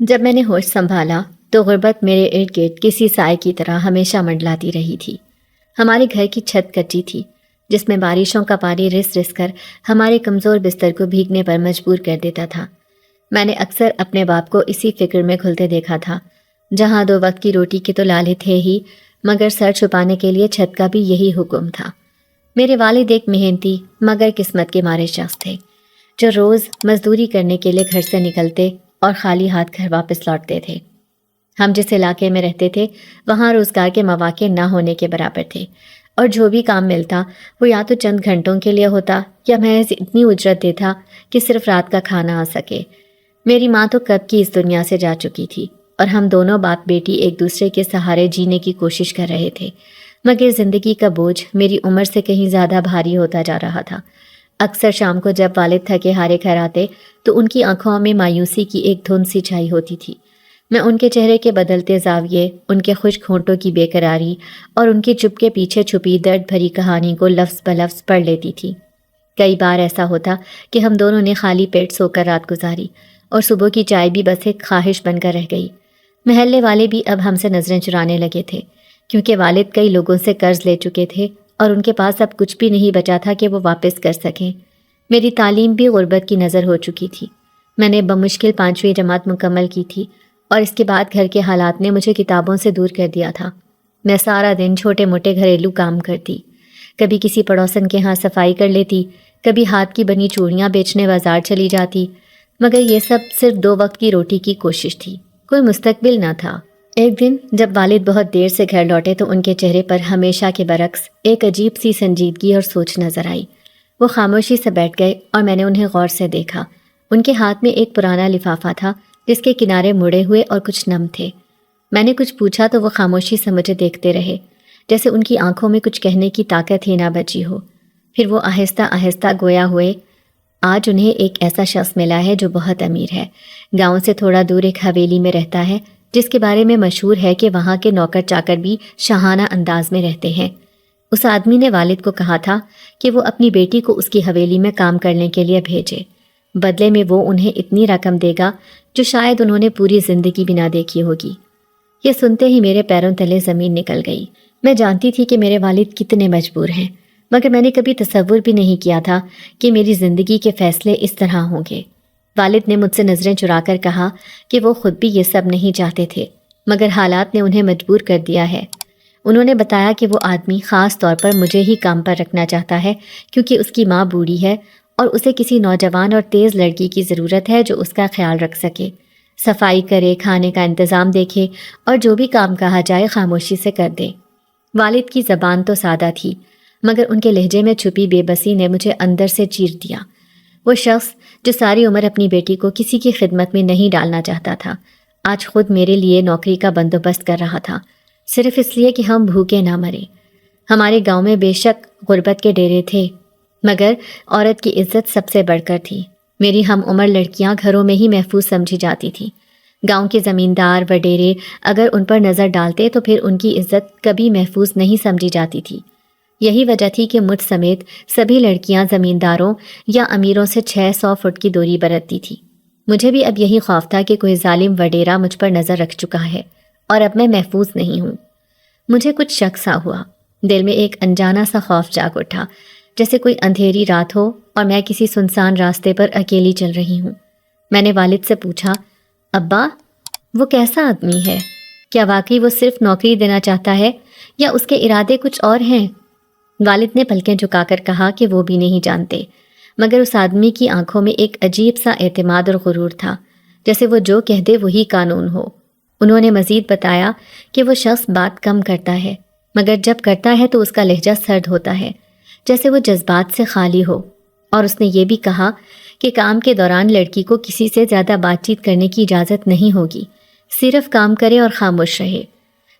جب میں نے ہوش سنبھالا تو غربت میرے ارد گرد کسی سائے کی طرح ہمیشہ منڈلاتی رہی تھی۔ ہمارے گھر کی چھت کچی تھی، جس میں بارشوں کا پانی رس رس کر ہمارے کمزور بستر کو بھیگنے پر مجبور کر دیتا تھا۔ میں نے اکثر اپنے باپ کو اسی فکر میں گھلتے دیکھا تھا، جہاں 2 وقت کی روٹی کے تو لالے تھے ہی، مگر سر چھپانے کے لیے چھت کا بھی یہی حکم تھا۔ میرے والد ایک محنتی مگر قسمت کے مارے شخص تھے، جو روز مزدوری کرنے کے لیے گھر سے نکلتے اور خالی ہاتھ گھر واپس لوٹتے تھے۔ ہم جس علاقے میں رہتے تھے وہاں روزگار کے مواقع نہ ہونے کے برابر تھے، اور جو بھی کام ملتا وہ یا تو چند گھنٹوں کے لیے ہوتا یا محض اتنی اجرت دیتا کہ صرف رات کا کھانا آ سکے۔ میری ماں تو کب کی اس دنیا سے جا چکی تھی، اور ہم دونوں باپ بیٹی ایک دوسرے کے سہارے جینے کی کوشش کر رہے تھے، مگر زندگی کا بوجھ میری عمر سے کہیں زیادہ بھاری ہوتا جا رہا تھا۔ اکثر شام کو جب والد تھکے ہارے گھر آتے تو ان کی آنکھوں میں مایوسی کی ایک دھند سی چھائی ہوتی تھی۔ میں ان کے چہرے کے بدلتے زاویے، ان کے خشک ہونٹوں کی بے قراری اور ان کے چپ کے پیچھے چھپی درد بھری کہانی کو لفظ بلفظ پڑھ لیتی تھی۔ کئی بار ایسا ہوتا کہ ہم دونوں نے خالی پیٹ سو کر رات گزاری، اور صبح کی چائے بھی بس ایک خواہش بن کر رہ گئی۔ محلے والے بھی اب ہم سے نظریں چرانے لگے تھے، کیونکہ والد کئی لوگوں سے قرض لے چکے تھے اور ان کے پاس اب کچھ بھی نہیں بچا تھا کہ وہ واپس کر سکیں۔ میری تعلیم بھی غربت کی نظر ہو چکی تھی۔ میں نے بمشکل 5ویں جماعت مکمل کی تھی، اور اس کے بعد گھر کے حالات نے مجھے کتابوں سے دور کر دیا تھا۔ میں سارا دن چھوٹے موٹے گھریلو کام کرتی، کبھی کسی پڑوسن کے ہاں صفائی کر لیتی، کبھی ہاتھ کی بنی چوڑیاں بیچنے بازار چلی جاتی، مگر یہ سب صرف 2 وقت کی روٹی کی کوشش تھی، کوئی مستقبل نہ تھا۔ ایک دن جب والد بہت دیر سے گھر لوٹے تو ان کے چہرے پر ہمیشہ کے برعکس ایک عجیب سی سنجیدگی اور سوچ نظر آئی۔ وہ خاموشی سے بیٹھ گئے اور میں نے انہیں غور سے دیکھا۔ ان کے ہاتھ میں ایک پرانا لفافہ تھا جس کے کنارے مڑے ہوئے اور کچھ نم تھے۔ میں نے کچھ پوچھا تو وہ خاموشی سے مجھے دیکھتے رہے، جیسے ان کی آنکھوں میں کچھ کہنے کی طاقت ہی نہ بچی ہو۔ پھر وہ آہستہ آہستہ گویا ہوئے، آج انہیں ایک ایسا شخص ملا ہے جو بہت امیر ہے، گاؤں سے تھوڑا دور ایک حویلی میں رہتا ہے، جس کے بارے میں مشہور ہے کہ وہاں کے نوکر چاکر بھی شاہانہ انداز میں رہتے ہیں۔ اس آدمی نے والد کو کہا تھا کہ وہ اپنی بیٹی کو اس کی حویلی میں کام کرنے کے لیے بھیجے، بدلے میں وہ انہیں اتنی رقم دے گا جو شاید انہوں نے پوری زندگی بھی نہ دیکھی ہوگی۔ یہ سنتے ہی میرے پیروں تلے زمین نکل گئی۔ میں جانتی تھی کہ میرے والد کتنے مجبور ہیں، مگر میں نے کبھی تصور بھی نہیں کیا تھا کہ میری زندگی کے فیصلے اس طرح ہوں گے۔ والد نے مجھ سے نظریں چرا کر کہا کہ وہ خود بھی یہ سب نہیں چاہتے تھے، مگر حالات نے انہیں مجبور کر دیا ہے۔ انہوں نے بتایا کہ وہ آدمی خاص طور پر مجھے ہی کام پر رکھنا چاہتا ہے، کیونکہ اس کی ماں بوڑھی ہے اور اسے کسی نوجوان اور تیز لڑکی کی ضرورت ہے جو اس کا خیال رکھ سکے، صفائی کرے، کھانے کا انتظام دیکھے، اور جو بھی کام کہا جائے خاموشی سے کر دے۔ والد کی زبان تو سادہ تھی، مگر ان کے لہجے میں چھپی بے بسی نے مجھے اندر سے چیر دیا۔ وہ شخص جو ساری عمر اپنی بیٹی کو کسی کی خدمت میں نہیں ڈالنا چاہتا تھا، آج خود میرے لیے نوکری کا بندوبست کر رہا تھا، صرف اس لیے کہ ہم بھوکے نہ مریں۔ ہمارے گاؤں میں بے شک غربت کے ڈیرے تھے، مگر عورت کی عزت سب سے بڑھ کر تھی۔ میری ہم عمر لڑکیاں گھروں میں ہی محفوظ سمجھی جاتی تھیں۔ گاؤں کے زمیندار وڈیرے اگر ان پر نظر ڈالتے تو پھر ان کی عزت کبھی محفوظ نہیں سمجھی جاتی تھی۔ یہی وجہ تھی کہ مجھ سمیت سبھی لڑکیاں زمینداروں یا امیروں سے 600 فٹ کی دوری برتتی تھی۔ مجھے بھی اب یہی خوف تھا کہ کوئی ظالم وڈیرا مجھ پر نظر رکھ چکا ہے اور اب میں محفوظ نہیں ہوں۔ مجھے کچھ شک سا ہوا، دل میں ایک انجانا سا خوف جاگ اٹھا، جیسے کوئی اندھیری رات ہو اور میں کسی سنسان راستے پر اکیلی چل رہی ہوں۔ میں نے والد سے پوچھا، ابا وہ کیسا آدمی ہے؟ کیا واقعی وہ صرف نوکری دینا چاہتا ہے یا اس کے ارادے کچھ اور ہیں؟ والد نے پلکیں جھکا کر کہا کہ وہ بھی نہیں جانتے، مگر اس آدمی کی آنکھوں میں ایک عجیب سا اعتماد اور غرور تھا، جیسے وہ جو کہہ دے وہی قانون ہو۔ انہوں نے مزید بتایا کہ وہ شخص بات کم کرتا ہے، مگر جب کرتا ہے تو اس کا لہجہ سرد ہوتا ہے، جیسے وہ جذبات سے خالی ہو، اور اس نے یہ بھی کہا کہ کام کے دوران لڑکی کو کسی سے زیادہ بات چیت کرنے کی اجازت نہیں ہوگی، صرف کام کرے اور خاموش رہے۔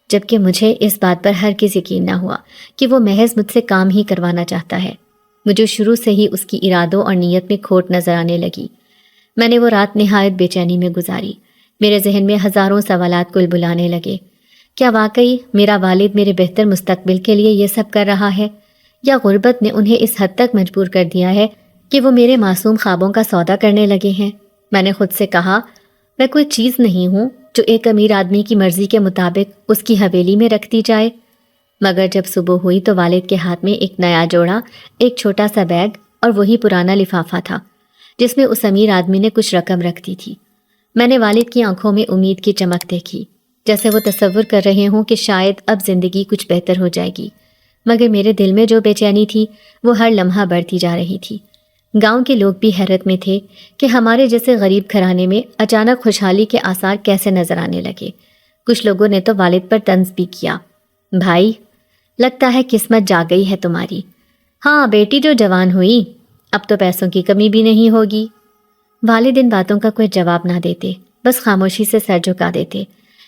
جبکہ مجھے اس بات پر ہرگز یقین نہ ہوا کہ وہ محض مجھ سے کام ہی کروانا چاہتا ہے۔ مجھے شروع سے ہی اس کی ارادوں اور نیت میں کھوٹ نظر آنے لگی۔ میں نے وہ رات نہایت بے چینی میں گزاری۔ میرے ذہن میں ہزاروں سوالات کل بلانے لگے۔ کیا واقعی میرا والد میرے بہتر مستقبل کے لیے یہ سب کر رہا ہے، یا غربت نے انہیں اس حد تک مجبور کر دیا ہے کہ وہ میرے معصوم خوابوں کا سودا کرنے لگے ہیں؟ میں نے خود سے کہا، میں کوئی چیز نہیں ہوں جو ایک امیر آدمی کی مرضی کے مطابق اس کی حویلی میں رکھ دی جائے۔ مگر جب صبح ہوئی تو والد کے ہاتھ میں ایک نیا جوڑا، ایک چھوٹا سا بیگ اور وہی پرانا لفافہ تھا جس میں اس امیر آدمی نے کچھ رقم رکھ دی تھی۔ میں نے والد کی آنکھوں میں امید کی چمک دیکھی، جیسے وہ تصور کر رہے ہوں کہ شاید اب زندگی کچھ بہتر ہو جائے گی، مگر میرے دل میں جو بے چینی تھی وہ ہر لمحہ بڑھتی جا رہی تھی۔ گاؤں کے لوگ بھی حیرت میں تھے کہ ہمارے جیسے غریب گھرانے میں اچانک خوشحالی کے آثار کیسے نظر آنے لگے۔ کچھ لوگوں نے تو والد پر طنز بھی کیا، بھائی لگتا ہے قسمت جا گئی ہے تمہاری۔ ہاں بیٹی جو جوان ہوئی، اب تو پیسوں کی کمی بھی نہیں ہوگی۔ والد ان باتوں کا کوئی جواب نہ دیتے، بس خاموشی سے سر جھکا دیتے،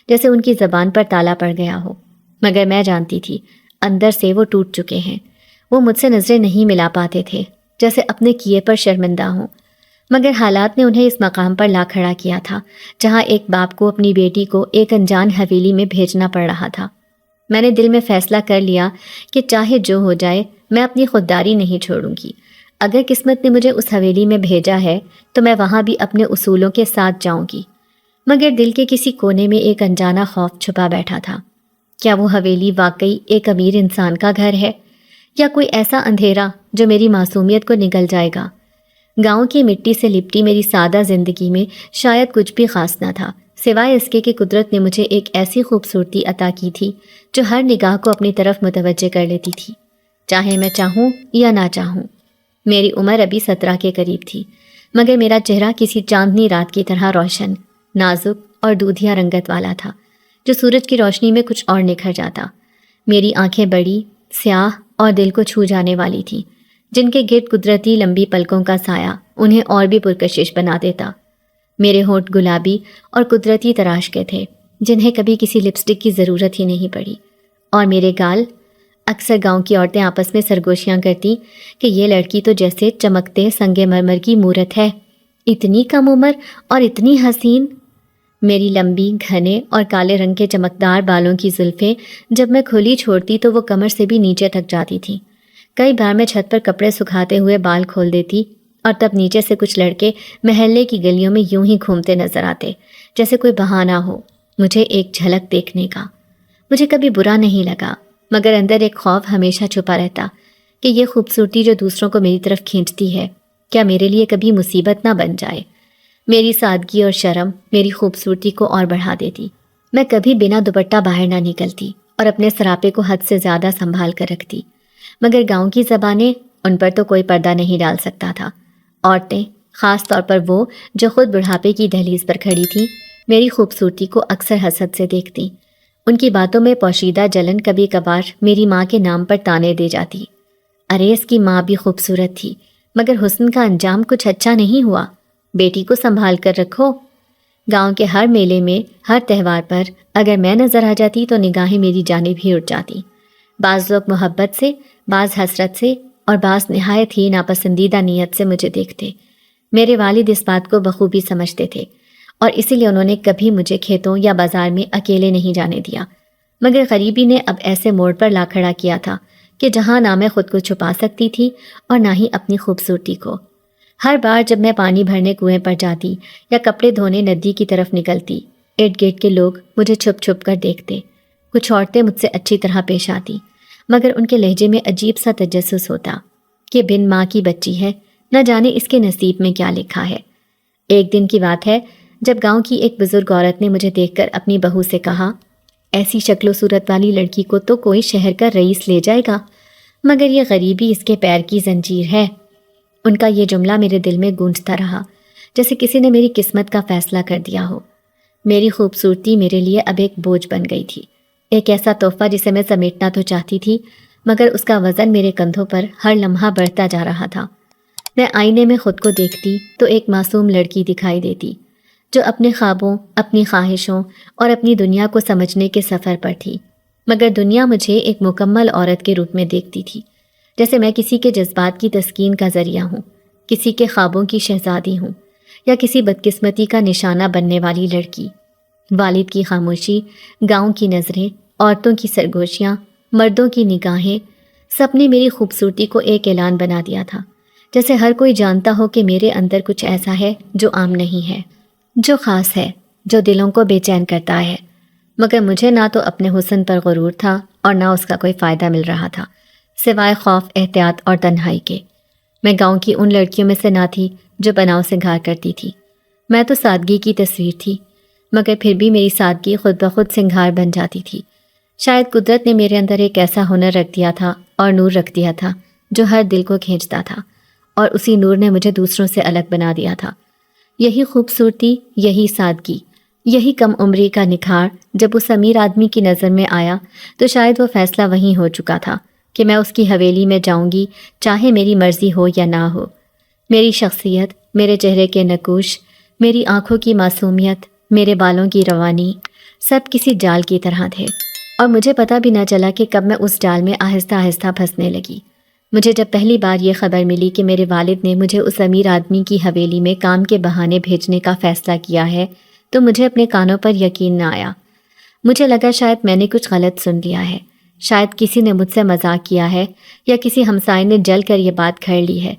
جیسے ان کی زبان پر تالا پڑ گیا ہو۔ مگر میں جانتی تھی اندر سے وہ ٹوٹ چکے ہیں۔ وہ مجھ سے نظریں نہیں ملا پاتے تھے، جیسے اپنے کیے پر شرمندہ ہوں۔ مگر حالات نے انہیں اس مقام پر لا کھڑا کیا تھا جہاں ایک باپ کو اپنی بیٹی کو ایک انجان حویلی میں بھیجنا پڑ رہا تھا۔ میں نے دل میں فیصلہ کر لیا کہ چاہے جو ہو جائے میں اپنی خودداری نہیں چھوڑوں گی۔ اگر قسمت نے مجھے اس حویلی میں بھیجا ہے تو میں وہاں بھی اپنے اصولوں کے ساتھ جاؤں گی۔ مگر دل کے کسی کونے میں ایک انجانا خوف چھپا بیٹھا تھا۔ کیا وہ حویلی واقعی ایک امیر انسان کا گھر ہے، یا کوئی ایسا اندھیرا جو میری معصومیت کو نگل جائے گا؟ گاؤں کی مٹی سے لپٹی میری سادہ زندگی میں شاید کچھ بھی خاص نہ تھا، سوائے اس کے کہ قدرت نے مجھے ایک ایسی خوبصورتی عطا کی تھی جو ہر نگاہ کو اپنی طرف متوجہ کر لیتی تھی، چاہے میں چاہوں یا نہ چاہوں۔ میری عمر ابھی 17 کے قریب تھی، مگر میرا چہرہ کسی چاندنی رات کی طرح روشن، نازک اور دودھیا رنگت والا تھا جو سورج کی روشنی میں کچھ اور نکھر جاتا۔ میری آنکھیں بڑی، سیاہ اور دل کو چھو جانے والی تھیں، جن کے گرد قدرتی لمبی پلکوں کا سایہ انہیں اور بھی پرکشش بنا دیتا۔ میرے ہونٹ گلابی اور قدرتی تراش کے تھے، جنہیں کبھی کسی لپسٹک کی ضرورت ہی نہیں پڑی، اور میرے گال، اکثر گاؤں کی عورتیں آپس میں سرگوشیاں کرتی کہ یہ لڑکی تو جیسے چمکتے سنگ مرمر کی مورت ہے، اتنی کم عمر اور اتنی حسین۔ میری لمبی، گھنے اور کالے رنگ کے چمکدار بالوں کی زلفیں جب میں کھلی چھوڑتی تو وہ کمر سے بھی نیچے تک جاتی تھیں۔ کئی بار میں چھت پر کپڑے سکھاتے ہوئے بال کھول دیتی اور تب نیچے سے کچھ لڑکے محلے کی گلیوں میں یوں ہی گھومتے نظر آتے، جیسے کوئی بہانہ ہو مجھے ایک جھلک دیکھنے کا۔ مجھے کبھی برا نہیں لگا، مگر اندر ایک خوف ہمیشہ چھپا رہتا کہ یہ خوبصورتی جو دوسروں کو میری طرف کھینچتی ہے، کیا میرے لیے کبھی مصیبت نہ بن جائے۔ میری سادگی اور شرم میری خوبصورتی کو اور بڑھا دیتی۔ میں کبھی بنا دوپٹہ باہر نہ نکلتی اور اپنے سراپے کو حد سے زیادہ سنبھال کر رکھتی، مگر گاؤں کی زبانیں، ان پر تو کوئی پردہ نہیں ڈال سکتا تھا۔ عورتیں، خاص طور پر وہ جو خود بڑھاپے کی دہلیز پر کھڑی تھیں، میری خوبصورتی کو اکثر حسد سے دیکھتی۔ ان کی باتوں میں پوشیدہ جلن کبھی کبھار میری ماں کے نام پر تانے دے جاتی۔ ارے اس کی ماں بھی خوبصورت تھی، مگر حسن کا انجام کچھ اچھا نہیں ہوا، بیٹی کو سنبھال کر رکھو۔ گاؤں کے ہر میلے میں، ہر تہوار پر اگر میں نظر آ جاتی تو نگاہیں میری جانب ہی اٹھ جاتی۔ بعض لوگ محبت سے، بعض حسرت سے اور بعض نہایت ہی ناپسندیدہ نیت سے مجھے دیکھتے۔ میرے والد اس بات کو بخوبی سمجھتے تھے اور اسی لیے انہوں نے کبھی مجھے کھیتوں یا بازار میں اکیلے نہیں جانے دیا، مگر غریبی نے اب ایسے موڑ پر لا کھڑا کیا تھا کہ جہاں نہ میں خود کو چھپا سکتی تھی اور نہ ہی اپنی خوبصورتی کو۔ ہر بار جب میں پانی بھرنے کنویں پر جاتی یا کپڑے دھونے ندی کی طرف نکلتی، ارد گرد کے لوگ مجھے چھپ چھپ کر دیکھتے۔ کچھ عورتیں مجھ سے اچھی طرح پیش آتی، مگر ان کے لہجے میں عجیب سا تجسس ہوتا کہ بن ماں کی بچی ہے، نہ جانے اس کے نصیب میں کیا لکھا ہے۔ ایک دن کی بات ہے جب گاؤں کی ایک بزرگ عورت نے مجھے دیکھ کر اپنی بہو سے کہا، ایسی شکل و صورت والی لڑکی کو تو کوئی شہر کا رئیس لے جائے گا، مگر یہ غریبی اس کے پیر کی زنجیر ہے۔ ان کا یہ جملہ میرے دل میں گونجتا رہا، جیسے کسی نے میری قسمت کا فیصلہ کر دیا ہو۔ میری خوبصورتی میرے لیے اب ایک بوجھ بن گئی تھی، ایک ایسا تحفہ جسے میں سمیٹنا تو چاہتی تھی، مگر اس کا وزن میرے کندھوں پر ہر لمحہ بڑھتا جا رہا تھا۔ میں آئینے میں خود کو دیکھتی تو ایک معصوم لڑکی دکھائی دیتی جو اپنے خوابوں، اپنی خواہشوں اور اپنی دنیا کو سمجھنے کے سفر پر تھی، مگر دنیا مجھے ایک مکمل عورت کے روپ میں دیکھتی تھی، جیسے میں کسی کے جذبات کی تسکین کا ذریعہ ہوں، کسی کے خوابوں کی شہزادی ہوں، یا کسی بدقسمتی کا نشانہ بننے والی لڑکی۔ والد کی خاموشی، گاؤں کی نظریں، عورتوں کی سرگوشیاں، مردوں کی نگاہیں، سب نے میری خوبصورتی کو ایک اعلان بنا دیا تھا، جیسے ہر کوئی جانتا ہو کہ میرے اندر کچھ ایسا ہے جو عام نہیں ہے۔ جو خاص ہے، جو دلوں کو بے چین کرتا ہے، مگر مجھے نہ تو اپنے حسن پر غرور تھا اور نہ اس کا کوئی فائدہ مل رہا تھا، سوائے خوف، احتیاط اور تنہائی کے۔ میں گاؤں کی ان لڑکیوں میں سے نہ تھی جو بناؤ سنگھار کرتی تھی، میں تو سادگی کی تصویر تھی، مگر پھر بھی میری سادگی خود بخود سنگھار بن جاتی تھی۔ شاید قدرت نے میرے اندر ایک ایسا ہنر رکھ دیا تھا اور نور رکھ دیا تھا جو ہر دل کو کھینچتا تھا، اور اسی نور نے مجھے دوسروں سے الگ بنا دیا تھا۔ یہی خوبصورتی، یہی سادگی، یہی کم عمری کا نکھار جب اس امیر آدمی کی نظر میں آیا تو شاید وہ فیصلہ وہیں ہو چکا تھا کہ میں اس کی حویلی میں جاؤں گی، چاہے میری مرضی ہو یا نہ ہو۔ میری شخصیت، میرے چہرے کے نقوش، میری آنکھوں کی معصومیت، میرے بالوں کی روانی، سب کسی جال کی طرح تھے، اور مجھے پتہ بھی نہ چلا کہ کب میں اس جال میں آہستہ آہستہ پھنسنے لگی۔ مجھے جب پہلی بار یہ خبر ملی کہ میرے والد نے مجھے اس امیر آدمی کی حویلی میں کام کے بہانے بھیجنے کا فیصلہ کیا ہے تو مجھے اپنے کانوں پر یقین نہ آیا۔ مجھے لگا شاید میں نے کچھ غلط سن لیا ہے، شاید کسی نے مجھ سے مذاق کیا ہے یا کسی ہمسائے نے جل کر یہ بات گھڑ لی ہے۔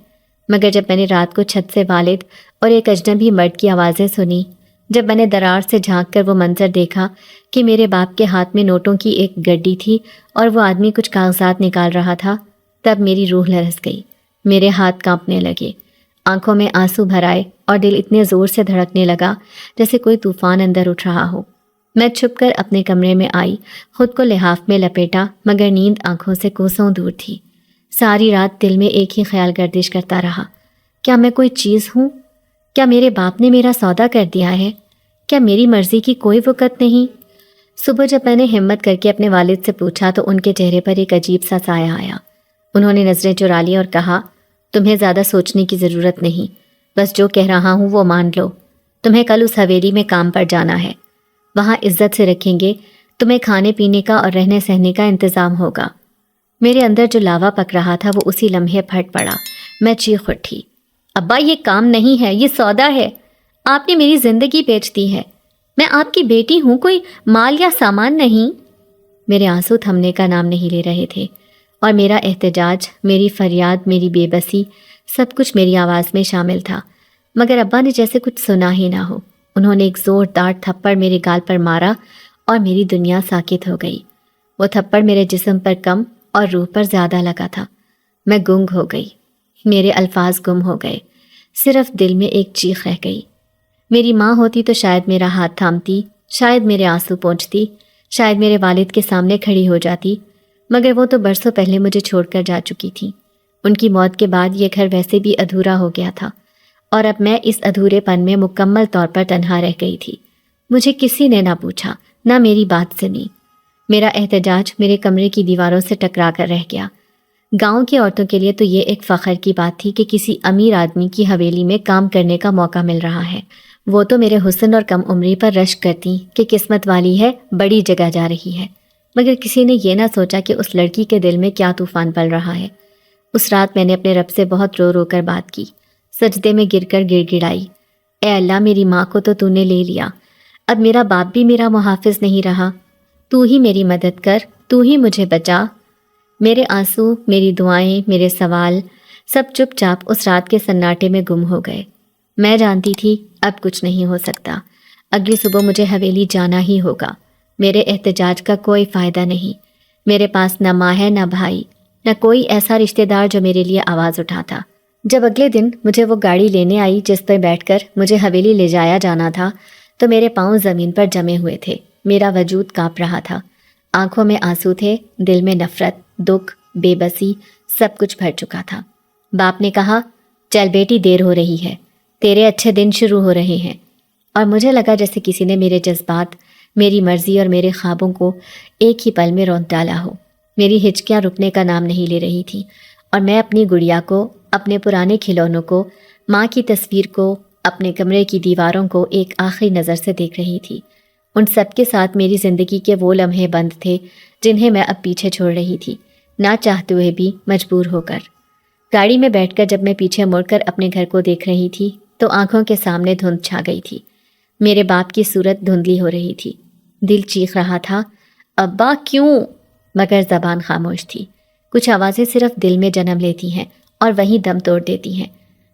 مگر جب میں نے رات کو چھت سے والد اور ایک اجنبی مرد کی آوازیں سنی، جب میں نے درار سے جھانک کر وہ منظر دیکھا کہ میرے باپ کے ہاتھ میں نوٹوں کی ایک گڈی تھی اور وہ آدمی کچھ کاغذات نکال رہا تھا، تب میری روح لرز گئی، میرے ہاتھ کانپنے لگے، آنکھوں میں آنسو بھر آئے اور دل اتنے زور سے دھڑکنے لگا جیسے کوئی طوفان اندر اٹھ رہا ہو۔ میں چھپ کر اپنے کمرے میں آئی، خود کو لحاف میں لپیٹا، مگر نیند آنکھوں سے کوسوں دور تھی۔ ساری رات دل میں ایک ہی خیال گردش کرتا رہا، کیا میں کوئی چیز ہوں؟ کیا میرے باپ نے میرا سودا کر دیا ہے؟ کیا میری مرضی کی کوئی وقت نہیں؟ صبح جب میں نے ہمت کر کے اپنے والد سے پوچھا تو ان کے چہرے پر ایک عجیب سا سایہ آیا۔ انہوں نے نظریں چرا لی اور کہا، تمہیں زیادہ سوچنے کی ضرورت نہیں، بس جو کہہ رہا ہوں وہ مان لو۔ تمہیں کل اس حویلی میں کام پر جانا ہے، وہاں عزت سے رکھیں گے، تمہیں کھانے پینے کا اور رہنے سہنے کا انتظام ہوگا۔ میرے اندر جو لاوا پک رہا تھا وہ اسی لمحے پھٹ پڑا، میں چیخ اٹھی، ابا یہ کام نہیں ہے، یہ سودا ہے، آپ نے میری زندگی بیچ دی ہے، میں آپ کی بیٹی ہوں، کوئی مال یا سامان نہیں۔ میرے آنسو تھمنے کا نام نہیں لے رہے تھے، اور میرا احتجاج، میری فریاد، میری بے بسی، سب کچھ میری آواز میں شامل تھا، مگر ابا نے جیسے کچھ سنا ہی نہ ہو۔ انہوں نے ایک زوردار تھپڑ میرے گال پر مارا اور میری دنیا ساکت ہو گئی۔ وہ تھپڑ میرے جسم پر کم اور روح پر زیادہ لگا تھا۔ میں گنگ ہو گئی، میرے الفاظ گم ہو گئے، صرف دل میں ایک چیخ رہ گئی۔ میری ماں ہوتی تو شاید میرا ہاتھ تھامتی، شاید میرے آنسو پونچھتی، شاید میرے والد کے سامنے کھڑی ہو جاتی، مگر وہ تو برسوں پہلے مجھے چھوڑ کر جا چکی تھی۔ ان کی موت کے بعد یہ گھر ویسے بھی ادھورا ہو گیا تھا، اور اب میں اس ادھورے پن میں مکمل طور پر تنہا رہ گئی تھی۔ مجھے کسی نے نہ پوچھا، نہ میری بات سنی۔ میرا احتجاج میرے کمرے کی دیواروں سے ٹکرا کر رہ گیا۔ گاؤں کی عورتوں کے لیے تو یہ ایک فخر کی بات تھی کہ کسی امیر آدمی کی حویلی میں کام کرنے کا موقع مل رہا ہے۔ وہ تو میرے حسن اور کم عمری پر رشک کرتی کہ قسمت والی ہے، بڑی جگہ جا رہی ہے، مگر کسی نے یہ نہ سوچا کہ اس لڑکی کے دل میں کیا طوفان پل رہا ہے۔ اس رات میں نے اپنے رب سے بہت رو رو کر بات کی، سجدے میں گر کر گڑ گڑائی، اے اللہ، میری ماں کو تو نے لے لیا، اب میرا باپ بھی میرا محافظ نہیں رہا، تو ہی میری مدد کر، تو ہی مجھے بچا۔ میرے آنسو، میری دعائیں، میرے سوال، سب چپ چاپ اس رات کے سناٹے میں گم ہو گئے۔ میں جانتی تھی اب کچھ نہیں ہو سکتا، اگلی صبح مجھے حویلی جانا ہی ہوگا۔ میرے احتجاج کا کوئی فائدہ نہیں، میرے پاس نہ ماں ہے، نہ بھائی، نہ کوئی ایسا رشتہ دار جو میرے لیے آواز اٹھاتا۔ جب اگلے دن مجھے وہ گاڑی لینے آئی جس پر بیٹھ کر مجھے حویلی لے جایا جانا تھا، تو میرے پاؤں زمین پر جمے ہوئے تھے، میرا وجود کانپ رہا تھا، آنکھوں میں آنسو تھے، دل میں نفرت، دکھ، بے بسی، سب کچھ بھر چکا تھا۔ باپ نے کہا، چل بیٹی، دیر ہو رہی ہے، تیرے اچھے دن شروع ہو رہے ہیں۔ اور مجھے لگا جیسے کسی نے میرے جذبات، میری مرضی اور میرے خوابوں کو ایک ہی پل میں رونت ڈالا ہو۔ میری ہچکیاں رکنے کا نام نہیں لے رہی تھی، اور میں اپنی گڑیا کو، اپنے پرانے کھلونوں کو، ماں کی تصویر کو، اپنے کمرے کی دیواروں کو ایک آخری نظر سے دیکھ رہی تھی۔ ان سب کے ساتھ میری زندگی کے وہ لمحے بند تھے جنہیں میں اب پیچھے چھوڑ رہی تھی، نہ چاہتے ہوئے بھی، مجبور ہو کر۔ گاڑی میں بیٹھ کر جب میں پیچھے مڑ کر اپنے گھر کو دیکھ رہی تھی تو آنکھوں کے سامنے دھند چھا گئی تھی، میرے باپ کی صورت دھندلی ہو رہی تھی، دل چیخ رہا تھا، ابا کیوں؟ مگر زبان خاموش تھی۔ کچھ آوازیں صرف دل میں جنم لیتی ہیں اور وہیں دم توڑ دیتی ہیں۔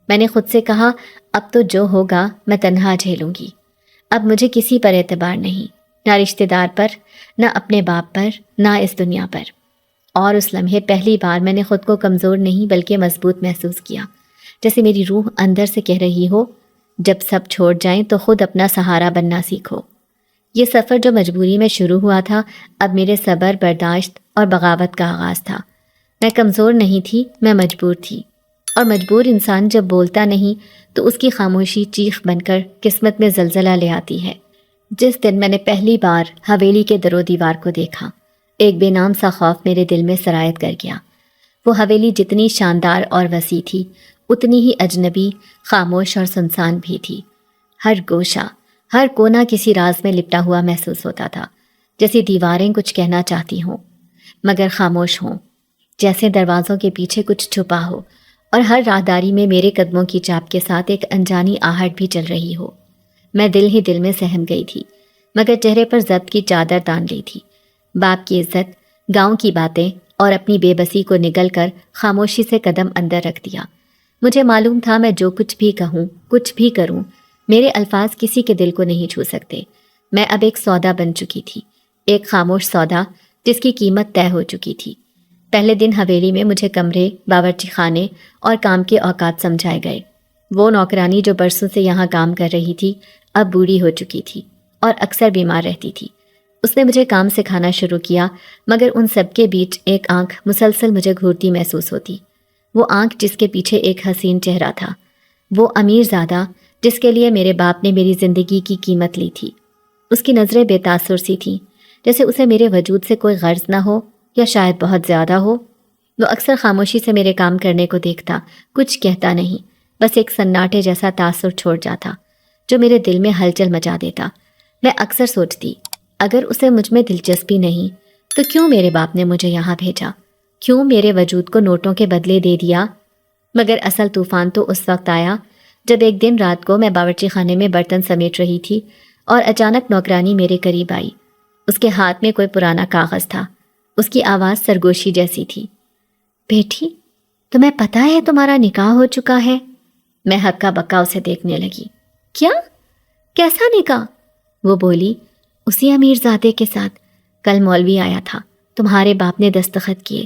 میں نے خود سے کہا، اب تو جو ہوگا میں تنہا جھیلوں گی۔ اب مجھے کسی پر اعتبار نہیں، نہ رشتہ دار پر، نہ اپنے باپ پر، نہ اس دنیا پر۔ اور اس لمحے پہلی بار میں نے خود کو کمزور نہیں بلکہ مضبوط محسوس کیا، جیسے میری روح اندر سے کہہ رہی ہو، جب سب چھوڑ جائیں تو خود اپنا سہارا بننا سیکھو۔ یہ سفر جو مجبوری میں شروع ہوا تھا، اب میرے صبر، برداشت اور بغاوت کا آغاز تھا۔ میں کمزور نہیں تھی، میں مجبور تھی، اور مجبور انسان جب بولتا نہیں تو اس کی خاموشی چیخ بن کر قسمت میں زلزلہ لے آتی ہے۔ جس دن میں نے پہلی بار حویلی کے در و دیوار کو دیکھا، ایک بے نام سا خوف میرے دل میں سرایت کر گیا۔ وہ حویلی جتنی شاندار اور وسیع تھی، اتنی ہی اجنبی، خاموش اور سنسان بھی تھی۔ ہر گوشہ، ہر کونا کسی راز میں لپٹا ہوا محسوس ہوتا تھا، جیسے دیواریں کچھ کہنا چاہتی ہوں مگر خاموش ہوں، جیسے دروازوں کے پیچھے کچھ چھپا ہو، اور ہر راہداری میں میرے قدموں کی چاپ کے ساتھ ایک انجانی آہٹ بھی چل رہی ہو۔ میں دل ہی دل میں سہم گئی تھی، مگر چہرے پر ضبط کی چادر تان لی تھی۔ باپ کی عزت، گاؤں کی باتیں اور اپنی بے بسی کو نگل کر خاموشی سے قدم اندر رکھ دیا۔ مجھے معلوم تھا میں جو کچھ بھی کہوں، کچھ بھی کروں، میرے الفاظ کسی کے دل کو نہیں چھو سکتے۔ میں اب ایک سودا بن چکی تھی، ایک خاموش سودا جس کی قیمت طے ہو چکی تھی۔ پہلے دن حویلی میں مجھے کمرے، باورچی خانے اور کام کے اوقات سمجھائے گئے۔ وہ نوکرانی جو برسوں سے یہاں کام کر رہی تھی، اب بوڑھی ہو چکی تھی اور اکثر بیمار رہتی تھی۔ اس نے مجھے کام سکھانا شروع کیا، مگر ان سب کے بیچ ایک آنکھ مسلسل مجھے گھورتی محسوس ہوتی۔ وہ آنکھ جس کے پیچھے ایک حسین چہرہ تھا، وہ امیر زادہ جس کے لیے میرے باپ نے میری زندگی کی قیمت لی تھی۔ اس کی نظریں بے تاثر سی تھیں، جیسے اسے میرے وجود سے کوئی غرض نہ ہو، یا شاید بہت زیادہ ہو۔ وہ اکثر خاموشی سے میرے کام کرنے کو دیکھتا، کچھ کہتا نہیں، بس ایک سناٹے جیسا تاثر چھوڑ جاتا جو میرے دل میں ہلچل مچا دیتا۔ میں اکثر سوچتی، اگر اسے مجھ میں دلچسپی نہیں تو کیوں میرے باپ نے مجھے یہاں بھیجا؟ کیوں میرے وجود کو نوٹوں کے بدلے دے دیا؟ مگر اصل طوفان تو اس وقت آیا جب ایک دن رات کو میں باورچی خانے میں برتن سمیٹ رہی تھی اور اچانک نوکرانی میرے قریب آئی۔ اس کے ہاتھ میں کوئی پرانا کاغذ تھا، اس کی آواز سرگوشی جیسی تھی۔ بیٹی، تمہیں پتہ ہے تمہارا نکاح ہو چکا ہے؟ میں ہکا بکا اسے دیکھنے لگی۔ کیا؟ کیسا نکاح؟ وہ بولی، اسی امیر زادے کے ساتھ۔ کل مولوی آیا تھا، تمہارے باپ نے دستخط کیے،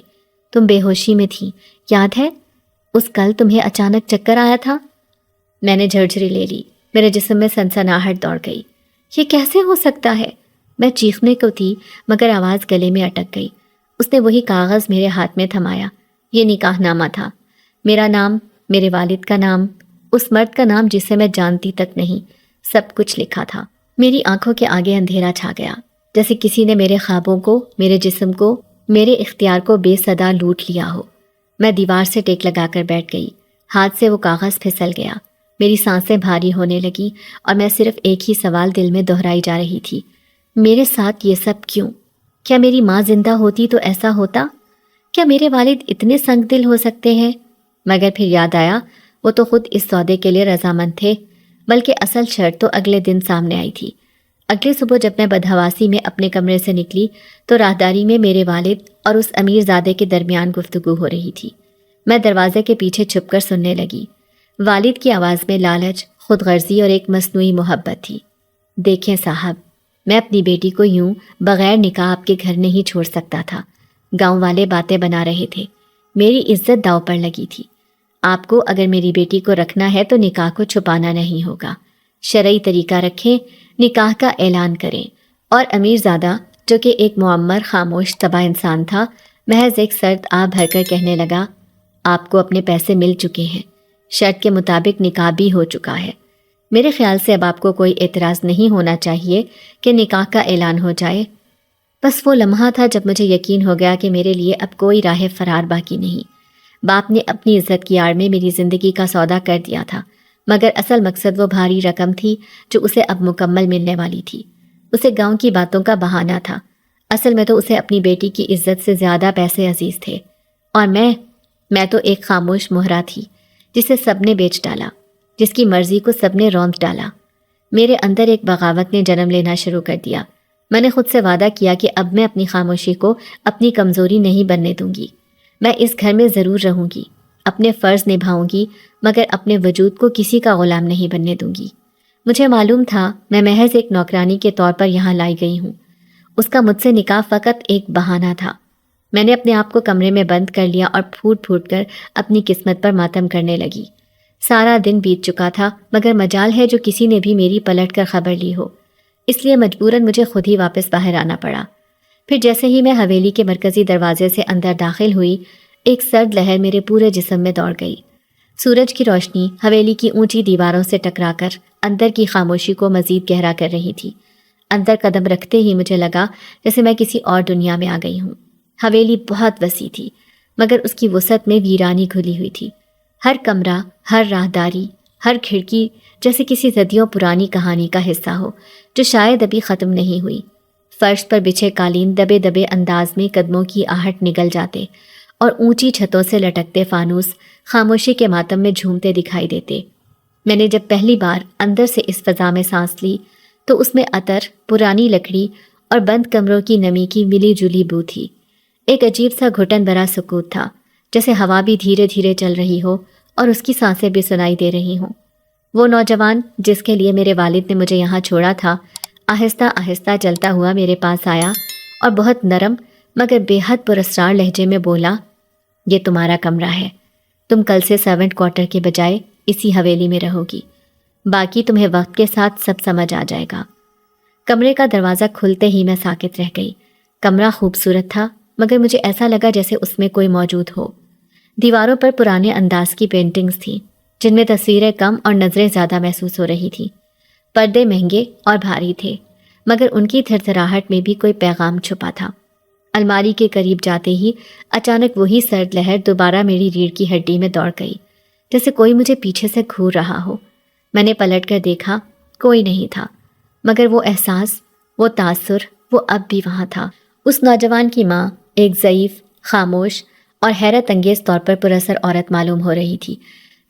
تم بے ہوشی میں تھی، یاد ہے؟ اس کل تمہیں اچانک چکر آیا تھا۔ میں نے جھرجھری لے لی، میرے جسم میں سنسناہٹ دوڑ گئی۔ یہ کیسے ہو سکتا ہے؟ میں چیخنے کو تھی مگر آواز گلے میں اٹک گئی۔ اس نے وہی کاغذ میرے ہاتھ میں تھمایا۔ یہ نکاح نامہ تھا، میرا نام، میرے والد کا نام، اس مرد کا نام جسے میں جانتی تک نہیں، سب کچھ لکھا تھا۔ میری آنکھوں کے آگے اندھیرا چھا گیا، جیسے کسی نے میرے خوابوں کو، میرے جسم کو، میرے اختیار کو بے صدا لوٹ لیا ہو۔ میں دیوار سے ٹیک لگا کر بیٹھ گئی، ہاتھ سے وہ کاغذ پھسل گیا، میری سانسیں بھاری ہونے لگی اور میں صرف ایک ہی سوال دل میں دہرائی جا رہی تھی، میرے ساتھ یہ سب کیوں؟ کیا میری ماں زندہ ہوتی تو ایسا ہوتا؟ کیا میرے والد اتنے سنگ دل ہو سکتے ہیں؟ مگر پھر یاد آیا، وہ تو خود اس سودے کے لیے رضامند تھے، بلکہ اصل شرط تو اگلے دن سامنے آئی تھی۔ اگلی صبح جب میں بدحواسی میں اپنے کمرے سے نکلی تو راہداری میں میرے والد اور اس امیر زادے کے درمیان گفتگو ہو رہی تھی۔ میں دروازے کے پیچھے چھپ کر سننے لگی۔ والد کی آواز میں لالچ، خود غرضی اور ایک مصنوعی محبت تھی۔ دیکھیں صاحب، میں اپنی بیٹی کو یوں بغیر نکاح آپ کے گھر نہیں چھوڑ سکتا تھا۔ گاؤں والے باتیں بنا رہے تھے، میری عزت داؤ پر لگی تھی۔ آپ کو اگر میری بیٹی کو رکھنا ہے تو نکاح کو چھپانا نہیں ہوگا، شرعی طریقہ رکھیں، نکاح کا اعلان کریں۔ اور امیر زادہ جو کہ ایک معمر، خاموش، تباہ انسان تھا، محض ایک سرد آہ بھر کر کہنے لگا، آپ کو اپنے پیسے مل چکے ہیں، شرط کے مطابق نکاح بھی ہو چکا ہے۔ میرے خیال سے اب آپ کو کوئی اعتراض نہیں ہونا چاہیے کہ نکاح کا اعلان ہو جائے۔ بس وہ لمحہ تھا جب مجھے یقین ہو گیا کہ میرے لیے اب کوئی راہ فرار باقی نہیں۔ باپ نے اپنی عزت کی آڑ میں میری زندگی کا سودا کر دیا تھا، مگر اصل مقصد وہ بھاری رقم تھی جو اسے اب مکمل ملنے والی تھی۔ اسے گاؤں کی باتوں کا بہانہ تھا، اصل میں تو اسے اپنی بیٹی کی عزت سے زیادہ پیسے عزیز تھے۔ اور میں تو ایک خاموش مہرا تھی جسے سب نے بیچ ڈالا، جس کی مرضی کو سب نے روند ڈالا۔ میرے اندر ایک بغاوت نے جنم لینا شروع کر دیا۔ میں نے خود سے وعدہ کیا کہ اب میں اپنی خاموشی کو اپنی کمزوری نہیں بننے دوں گی۔ میں اس گھر میں ضرور رہوں گی، اپنے فرض نبھاؤں گی، مگر اپنے وجود کو کسی کا غلام نہیں بننے دوں گی۔ مجھے معلوم تھا میں محض ایک نوکرانی کے طور پر یہاں لائی گئی ہوں۔ اس کا مجھ سے نکاح فقط ایک بہانہ تھا۔ میں نے اپنے آپ کو کمرے میں بند کر لیا اور پھوٹ پھوٹ کر اپنی قسمت پر ماتم کرنے لگی۔ سارا دن بیت چکا تھا، مگر مجال ہے جو کسی نے بھی میری پلٹ کر خبر لی ہو، اس لیے مجبوراً مجھے خود ہی واپس باہر آنا پڑا۔ پھر جیسے ہی میں حویلی کے مرکزی دروازے سے اندر داخل ہوئی، ایک سرد لہر میرے پورے جسم میں دوڑ گئی۔ سورج کی روشنی حویلی کی اونچی دیواروں سے ٹکرا کر اندر کی خاموشی کو مزید گہرا کر رہی تھی۔ اندر قدم رکھتے ہی مجھے لگا جیسے میں کسی اور دنیا میں آ گئی ہوں۔ حویلی بہت وسیع تھی، مگر اس کی وسعت میں ویرانی گھلی ہوئی تھی۔ ہر کمرہ، ہر راہداری، ہر کھڑکی جیسے کسی صدیوں پرانی کہانی کا حصہ ہو جو شاید ابھی ختم نہیں ہوئی۔ فرش پر بچھے قالین دبے دبے انداز میں قدموں کی آہٹ نگل جاتے اور اونچی چھتوں سے لٹکتے فانوس خاموشی کے ماتم میں جھومتے دکھائی دیتے۔ میں نے جب پہلی بار اندر سے اس فضا میں سانس لی تو اس میں عطر، پرانی لکڑی اور بند کمروں کی نمی کی ملی جلی بو تھی۔ ایک عجیب سا گھٹن بھرا سکوت تھا، جیسے ہوا بھی دھیرے دھیرے چل رہی ہو اور اس کی سانسیں بھی سنائی دے رہی ہوں۔ وہ نوجوان جس کے لیے میرے والد نے مجھے یہاں چھوڑا تھا، آہستہ آہستہ چلتا ہوا میرے پاس آیا اور بہت نرم مگر بے حد پراسرار لہجے میں بولا، یہ تمہارا کمرہ ہے، تم کل سے سرونٹ کوارٹر کے بجائے اسی حویلی میں رہو گی، باقی تمہیں وقت کے ساتھ سب سمجھ آ جائے گا۔ کمرے کا دروازہ کھلتے ہی میں ساکت رہ گئی۔ کمرہ خوبصورت تھا، مگر مجھے ایسا لگا جیسے اس میں کوئی موجود ہو۔ دیواروں پر پرانے انداز کی پینٹنگز تھیں، جن میں تصویریں کم اور نظریں زیادہ محسوس ہو رہی تھیں۔ پردے مہنگے اور بھاری تھے، مگر ان کی تھرتھراہٹ میں بھی کوئی پیغام چھپا تھا۔ الماری کے قریب جاتے ہی اچانک وہی سرد لہر دوبارہ میری ریڑھ کی ہڈی میں دوڑ گئی، جیسے کوئی مجھے پیچھے سے گھور رہا ہو۔ میں نے پلٹ کر دیکھا، کوئی نہیں تھا، مگر وہ احساس، وہ تاثر، وہ اب بھی وہاں تھا۔ اس نوجوان کی ماں ایک ضعیف، خاموش اور حیرت انگیز طور پر پراثر عورت معلوم ہو رہی تھی۔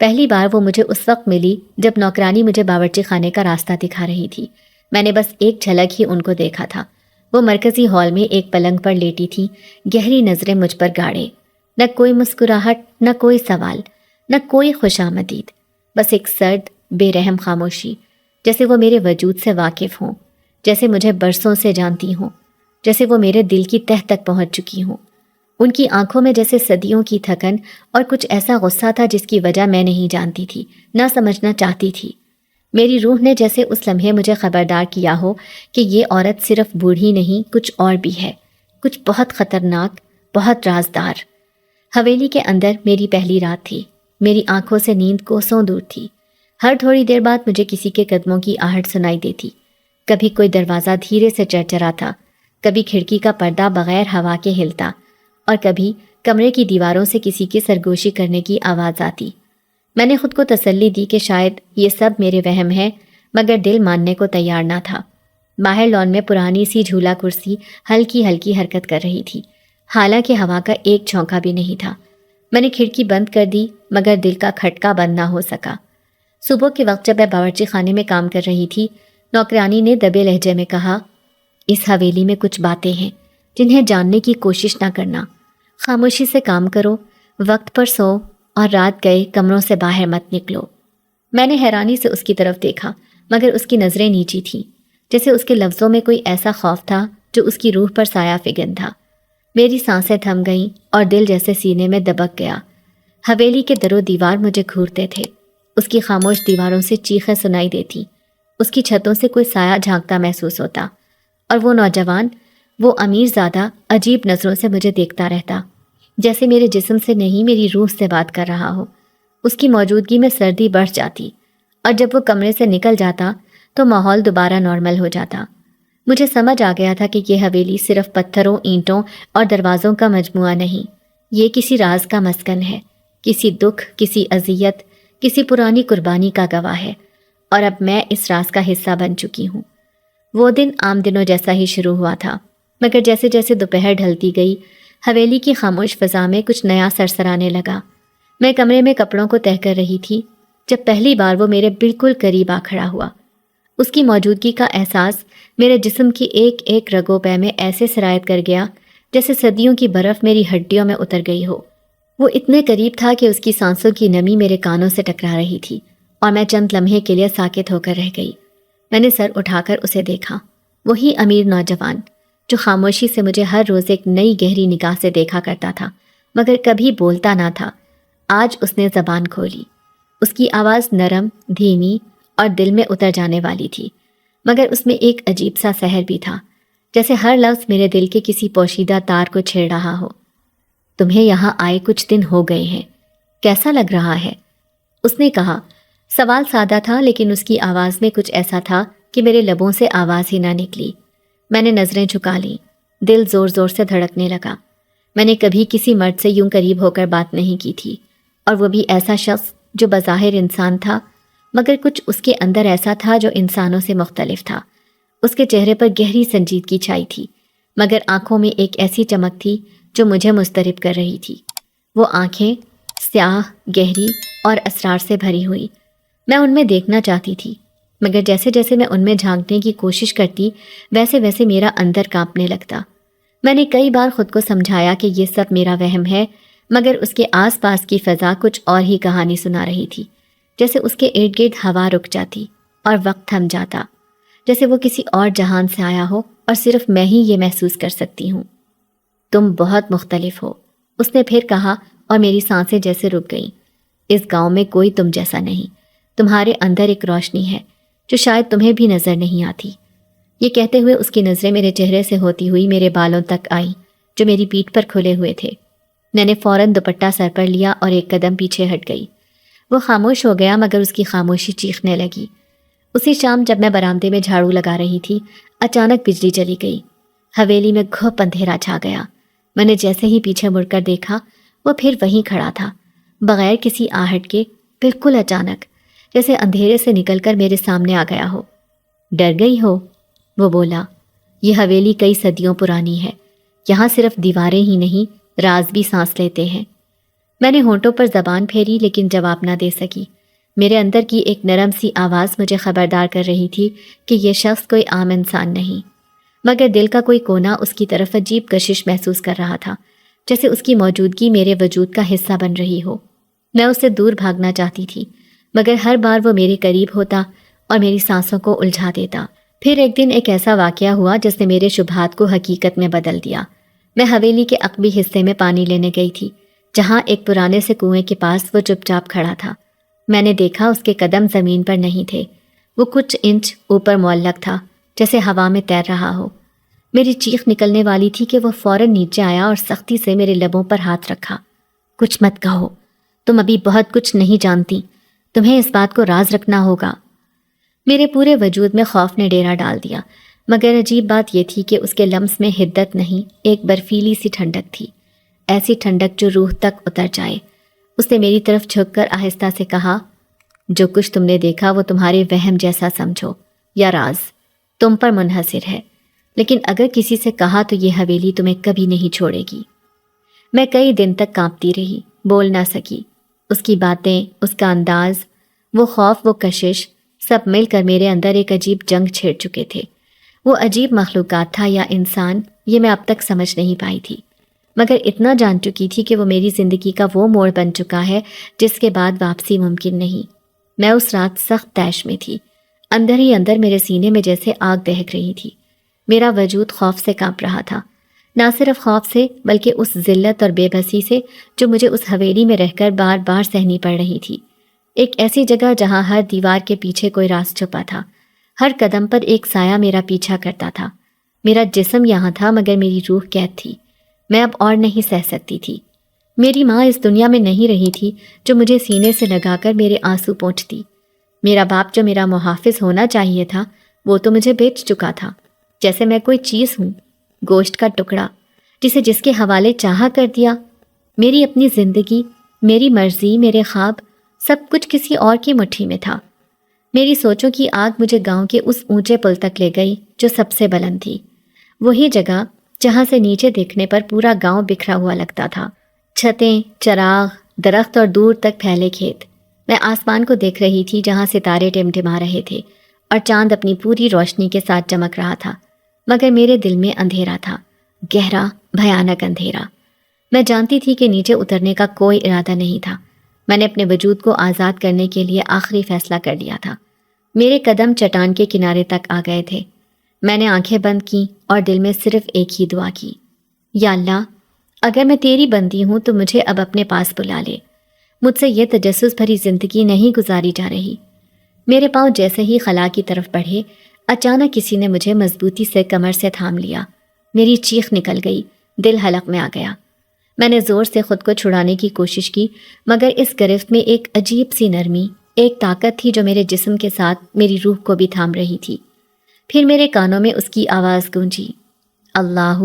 پہلی بار وہ مجھے اس وقت ملی جب نوکرانی مجھے باورچی خانے کا راستہ دکھا رہی تھی۔ میں نے بس ایک جھلک ہی ان کو دیکھا تھا۔ وہ مرکزی ہال میں ایک پلنگ پر لیٹی تھی، گہری نظریں مجھ پر گاڑے، نہ کوئی مسکراہٹ، نہ کوئی سوال، نہ کوئی خوشامدید، بس ایک سرد، بے رحم خاموشی، جیسے وہ میرے وجود سے واقف ہوں، جیسے مجھے برسوں سے جانتی ہوں، جیسے وہ میرے دل کی تہ تک پہنچ چکی ہوں۔ ان کی آنکھوں میں جیسے صدیوں کی تھکن اور کچھ ایسا غصہ تھا جس کی وجہ میں نہیں جانتی تھی، نہ سمجھنا چاہتی تھی۔ میری روح نے جیسے اس لمحے مجھے خبردار کیا ہو کہ یہ عورت صرف بوڑھی نہیں، کچھ اور بھی ہے، کچھ بہت خطرناک، بہت رازدار۔ حویلی کے اندر میری پہلی رات تھی۔ میری آنکھوں سے نیند کوسوں دور تھی۔ ہر تھوڑی دیر بعد مجھے کسی کے قدموں کی آہٹ سنائی دیتی۔ کبھی کوئی دروازہ دھیرے سے چرچراتا، کبھی کھڑکی کا پردہ بغیر ہوا کے ہلتا، اور کبھی کمرے کی دیواروں سے کسی کی سرگوشی کرنے کی آواز آتی۔ میں نے خود کو تسلی دی کہ شاید یہ سب میرے وہم ہے، مگر دل ماننے کو تیار نہ تھا۔ باہر لان میں پرانی سی جھولا کرسی ہلکی ہلکی حرکت کر رہی تھی، حالانکہ ہوا کا ایک جھونکا بھی نہیں تھا۔ میں نے کھڑکی بند کر دی، مگر دل کا کھٹکا بند نہ ہو سکا۔ صبح کے وقت جب میں باورچی خانے میں کام کر رہی تھی، نوکرانی نے دبے لہجے میں کہا، اس حویلی میں کچھ باتیں ہیں جنہیں جاننے کی کوشش نہ کرنا، خاموشی سے کام کرو، وقت پر سو اور رات گئے کمروں سے باہر مت نکلو۔ میں نے حیرانی سے اس کی طرف دیکھا، مگر اس کی نظریں نیچی تھیں، جیسے اس کے لفظوں میں کوئی ایسا خوف تھا جو اس کی روح پر سایہ فگن تھا۔ میری سانسیں تھم گئیں اور دل جیسے سینے میں دبک گیا۔ حویلی کے در و دیوار مجھے گھورتے تھے، اس کی خاموش دیواروں سے چیخیں سنائی دیتی، اس کی چھتوں سے کوئی سایہ جھانکتا محسوس ہوتا، اور وہ نوجوان، وہ امیر زادہ عجیب نظروں سے مجھے دیکھتا رہتا، جیسے میرے جسم سے نہیں میری روح سے بات کر رہا ہو۔ اس کی موجودگی میں سردی بڑھ جاتی، اور جب وہ کمرے سے نکل جاتا تو ماحول دوبارہ نارمل ہو جاتا۔ مجھے سمجھ آ گیا تھا کہ یہ حویلی صرف پتھروں، اینٹوں اور دروازوں کا مجموعہ نہیں، یہ کسی راز کا مسکن ہے، کسی دکھ، کسی اذیت، کسی پرانی قربانی کا گواہ ہے، اور اب میں اس راز کا حصہ بن چکی ہوں۔ وہ دن عام دنوں جیسا ہی شروع ہوا تھا، مگر جیسے جیسے دوپہر ڈھلتی گئی، حویلی کی خاموش فضا میں کچھ نیا سرسرانے لگا۔ میں کمرے میں کپڑوں کو تہہ کر رہی تھی جب پہلی بار وہ میرے بالکل قریب آ کھڑا ہوا۔ اس کی موجودگی کا احساس میرے جسم کی ایک ایک رگ و پے میں ایسے سرایت کر گیا جیسے صدیوں کی برف میری ہڈیوں میں اتر گئی ہو۔ وہ اتنے قریب تھا کہ اس کی سانسوں کی نمی میرے کانوں سے ٹکرا رہی تھی، اور میں چند لمحے کے لیے ساکت ہو کر رہ گئی۔ میں نے سر اٹھا کر اسے دیکھا۔ وہی امیر نوجوان جو خاموشی سے مجھے ہر روز ایک نئی گہری نگاہ سے دیکھا کرتا تھا مگر کبھی بولتا نہ تھا، آج اس نے زبان کھولی۔ اس کی آواز نرم، دھیمی اور دل میں اتر جانے والی تھی، مگر اس میں ایک عجیب سا سحر بھی تھا، جیسے ہر لفظ میرے دل کے کسی پوشیدہ تار کو چھیڑ رہا ہو۔ تمہیں یہاں آئے کچھ دن ہو گئے ہیں، کیسا لگ رہا ہے؟ اس نے کہا۔ سوال سادہ تھا لیکن اس کی آواز میں کچھ ایسا تھا کہ میرے لبوں سے آواز ہی نہ نکلی۔ میں نے نظریں جھکا لیں، دل زور زور سے دھڑکنے لگا۔ میں نے کبھی کسی مرد سے یوں قریب ہو کر بات نہیں کی تھی، اور وہ بھی ایسا شخص جو بظاہر انسان تھا مگر کچھ اس کے اندر ایسا تھا جو انسانوں سے مختلف تھا۔ اس کے چہرے پر گہری سنجیدگی چھائی تھی مگر آنکھوں میں ایک ایسی چمک تھی جو مجھے مضطرب کر رہی تھی۔ وہ آنکھیں سیاہ، گہری اور اسرار سے بھری ہوئی، میں ان میں دیکھنا چاہتی تھی مگر جیسے جیسے میں ان میں جھانکنے کی کوشش کرتی ویسے ویسے میرا اندر کانپنے لگتا۔ میں نے کئی بار خود کو سمجھایا کہ یہ سب میرا وہم ہے مگر اس کے آس پاس کی فضا کچھ اور ہی کہانی سنا رہی تھی، جیسے اس کے ارد گرد ہوا رک جاتی اور وقت تھم جاتا، جیسے وہ کسی اور جہان سے آیا ہو اور صرف میں ہی یہ محسوس کر سکتی ہوں۔ تم بہت مختلف ہو، اس نے پھر کہا، اور میری سانسیں جیسے رک گئیں۔ اس گاؤں میں کوئی تم جیسا نہیں، تمہارے اندر ایک روشنی ہے جو شاید تمہیں بھی نظر نہیں آتی۔ یہ کہتے ہوئے اس کی نظریں میرے چہرے سے ہوتی ہوئی میرے بالوں تک آئیں جو میری پیٹھ پر کھلے ہوئے تھے۔ میں نے فوراً دوپٹہ سر پر لیا اور ایک قدم پیچھے ہٹ گئی۔ وہ خاموش ہو گیا مگر اس کی خاموشی چیخنے لگی۔ اسی شام جب میں برآمدے میں جھاڑو لگا رہی تھی، اچانک بجلی چلی گئی۔ حویلی میں گھپ اندھیرا چھا گیا۔ میں نے جیسے ہی پیچھے مڑ کر دیکھا، وہ پھر وہیں کھڑا تھا، بغیر کسی آہٹ کے، بالکل اچانک، جیسے اندھیرے سے نکل کر میرے سامنے آ گیا ہو۔ ڈر گئی ہو؟ وہ بولا۔ یہ حویلی کئی صدیوں پرانی ہے، یہاں صرف دیواریں ہی نہیں، راز بھی سانس لیتے ہیں۔ میں نے ہونٹوں پر زبان پھیری لیکن جواب نہ دے سکی۔ میرے اندر کی ایک نرم سی آواز مجھے خبردار کر رہی تھی کہ یہ شخص کوئی عام انسان نہیں، مگر دل کا کوئی کونا اس کی طرف عجیب کشش محسوس کر رہا تھا، جیسے اس کی موجودگی میرے وجود کا حصہ بن رہی ہو۔ میں اس سے دور بھاگنا چاہتی تھی مگر ہر بار وہ میرے قریب ہوتا اور میری سانسوں کو الجھا دیتا۔ پھر ایک دن ایک ایسا واقعہ ہوا جس نے میرے شبہات کو حقیقت میں بدل دیا۔ میں حویلی کے عقبی حصے میں پانی لینے گئی تھی، جہاں ایک پرانے سے کنویں کے پاس وہ چپ چاپ کھڑا تھا۔ میں نے دیکھا اس کے قدم زمین پر نہیں تھے، وہ کچھ انچ اوپر معلق تھا، جیسے ہوا میں تیر رہا ہو۔ میری چیخ نکلنے والی تھی کہ وہ فوراً نیچے آیا اور سختی سے میرے لبوں پر ہاتھ رکھا۔ کچھ مت کہو، تم ابھی بہت کچھ نہیں جانتی، تمہیں اس بات کو راز رکھنا ہوگا۔ میرے پورے وجود میں خوف نے ڈیرا ڈال دیا، مگر عجیب بات یہ تھی کہ اس کے لمس میں حدت نہیں، ایک برفیلی سی ٹھنڈک تھی، ایسی ٹھنڈک جو روح تک اتر جائے۔ اس نے میری طرف جھک کر آہستہ سے کہا، جو کچھ تم نے دیکھا وہ تمہارے وہم جیسا سمجھو یا راز، تم پر منحصر ہے، لیکن اگر کسی سے کہا تو یہ حویلی تمہیں کبھی نہیں چھوڑے گی۔ میں کئی دن تک کانپتی رہی، بول نہ سکی۔ اس کی باتیں، اس کا انداز، وہ خوف، وہ کشش، سب مل کر میرے اندر ایک عجیب جنگ چھیڑ چکے تھے۔ وہ عجیب مخلوقات تھا یا انسان، یہ میں اب تک سمجھ نہیں پائی تھی، مگر اتنا جان چکی تھی کہ وہ میری زندگی کا وہ موڑ بن چکا ہے جس کے بعد واپسی ممکن نہیں۔ میں اس رات سخت طیش میں تھی، اندر ہی اندر میرے سینے میں جیسے آگ دہک رہی تھی۔ میرا وجود خوف سے کانپ رہا تھا، نہ صرف خوف سے بلکہ اس ذلت اور بے بسی سے جو مجھے اس حویلی میں رہ کر بار بار سہنی پڑ رہی تھی۔ ایک ایسی جگہ جہاں ہر دیوار کے پیچھے کوئی راز چھپا تھا، ہر قدم پر ایک سایہ میرا پیچھا کرتا تھا۔ میرا جسم یہاں تھا مگر میری روح قید تھی، میں اب اور نہیں سہ سکتی تھی۔ میری ماں اس دنیا میں نہیں رہی تھی جو مجھے سینے سے لگا کر میرے آنسو پونچھتی۔ میرا باپ جو میرا محافظ ہونا چاہیے تھا وہ تو مجھے بیچ چکا تھا، جیسے میں کوئی چیز ہوں، گوشت کا ٹکڑا جسے جس کے حوالے چاہا کر دیا۔ میری اپنی زندگی، میری مرضی، میرے خواب، سب کچھ کسی اور کی مٹھی میں تھا۔ میری سوچوں کی آگ مجھے گاؤں کے اس اونچے پل تک لے گئی جو سب سے بلند تھی، وہی جگہ جہاں سے نیچے دیکھنے پر پورا گاؤں بکھرا ہوا لگتا تھا، چھتیں، چراغ، درخت اور دور تک پھیلے کھیت۔ میں آسمان کو دیکھ رہی تھی جہاں ستارے ٹمٹما رہے تھے اور چاند اپنی پوری روشنی کے ساتھ چمک رہا تھا، مگر میرے دل میں اندھیرا تھا، گہرا، بھیانک اندھیرا۔ میں جانتی تھی کہ نیچے اترنے کا کوئی ارادہ نہیں تھا، میں نے اپنے وجود کو آزاد کرنے کے لیے آخری فیصلہ کر لیا تھا۔ میرے قدم چٹان کے کنارے تک آ گئے تھے۔ میں نے آنکھیں بند کیں اور دل میں صرف ایک ہی دعا کی، یا اللہ، اگر میں تیری بندی ہوں تو مجھے اب اپنے پاس بلا لے۔ مجھ سے یہ تجسس بھری زندگی نہیں گزاری جا رہی۔ میرے پاؤں جیسے ہی خلا کی طرف بڑھے، اچانک کسی نے مجھے مضبوطی سے کمر سے تھام لیا۔ میری چیخ نکل گئی، دل حلق میں آ گیا۔ میں نے زور سے خود کو چھڑانے کی کوشش کی، مگر اس گرفت میں ایک عجیب سی نرمی، ایک طاقت تھی جو میرے جسم کے ساتھ میری روح کو بھی تھام رہی تھی۔ پھر میرے کانوں میں اس کی آواز گونجی، اللہ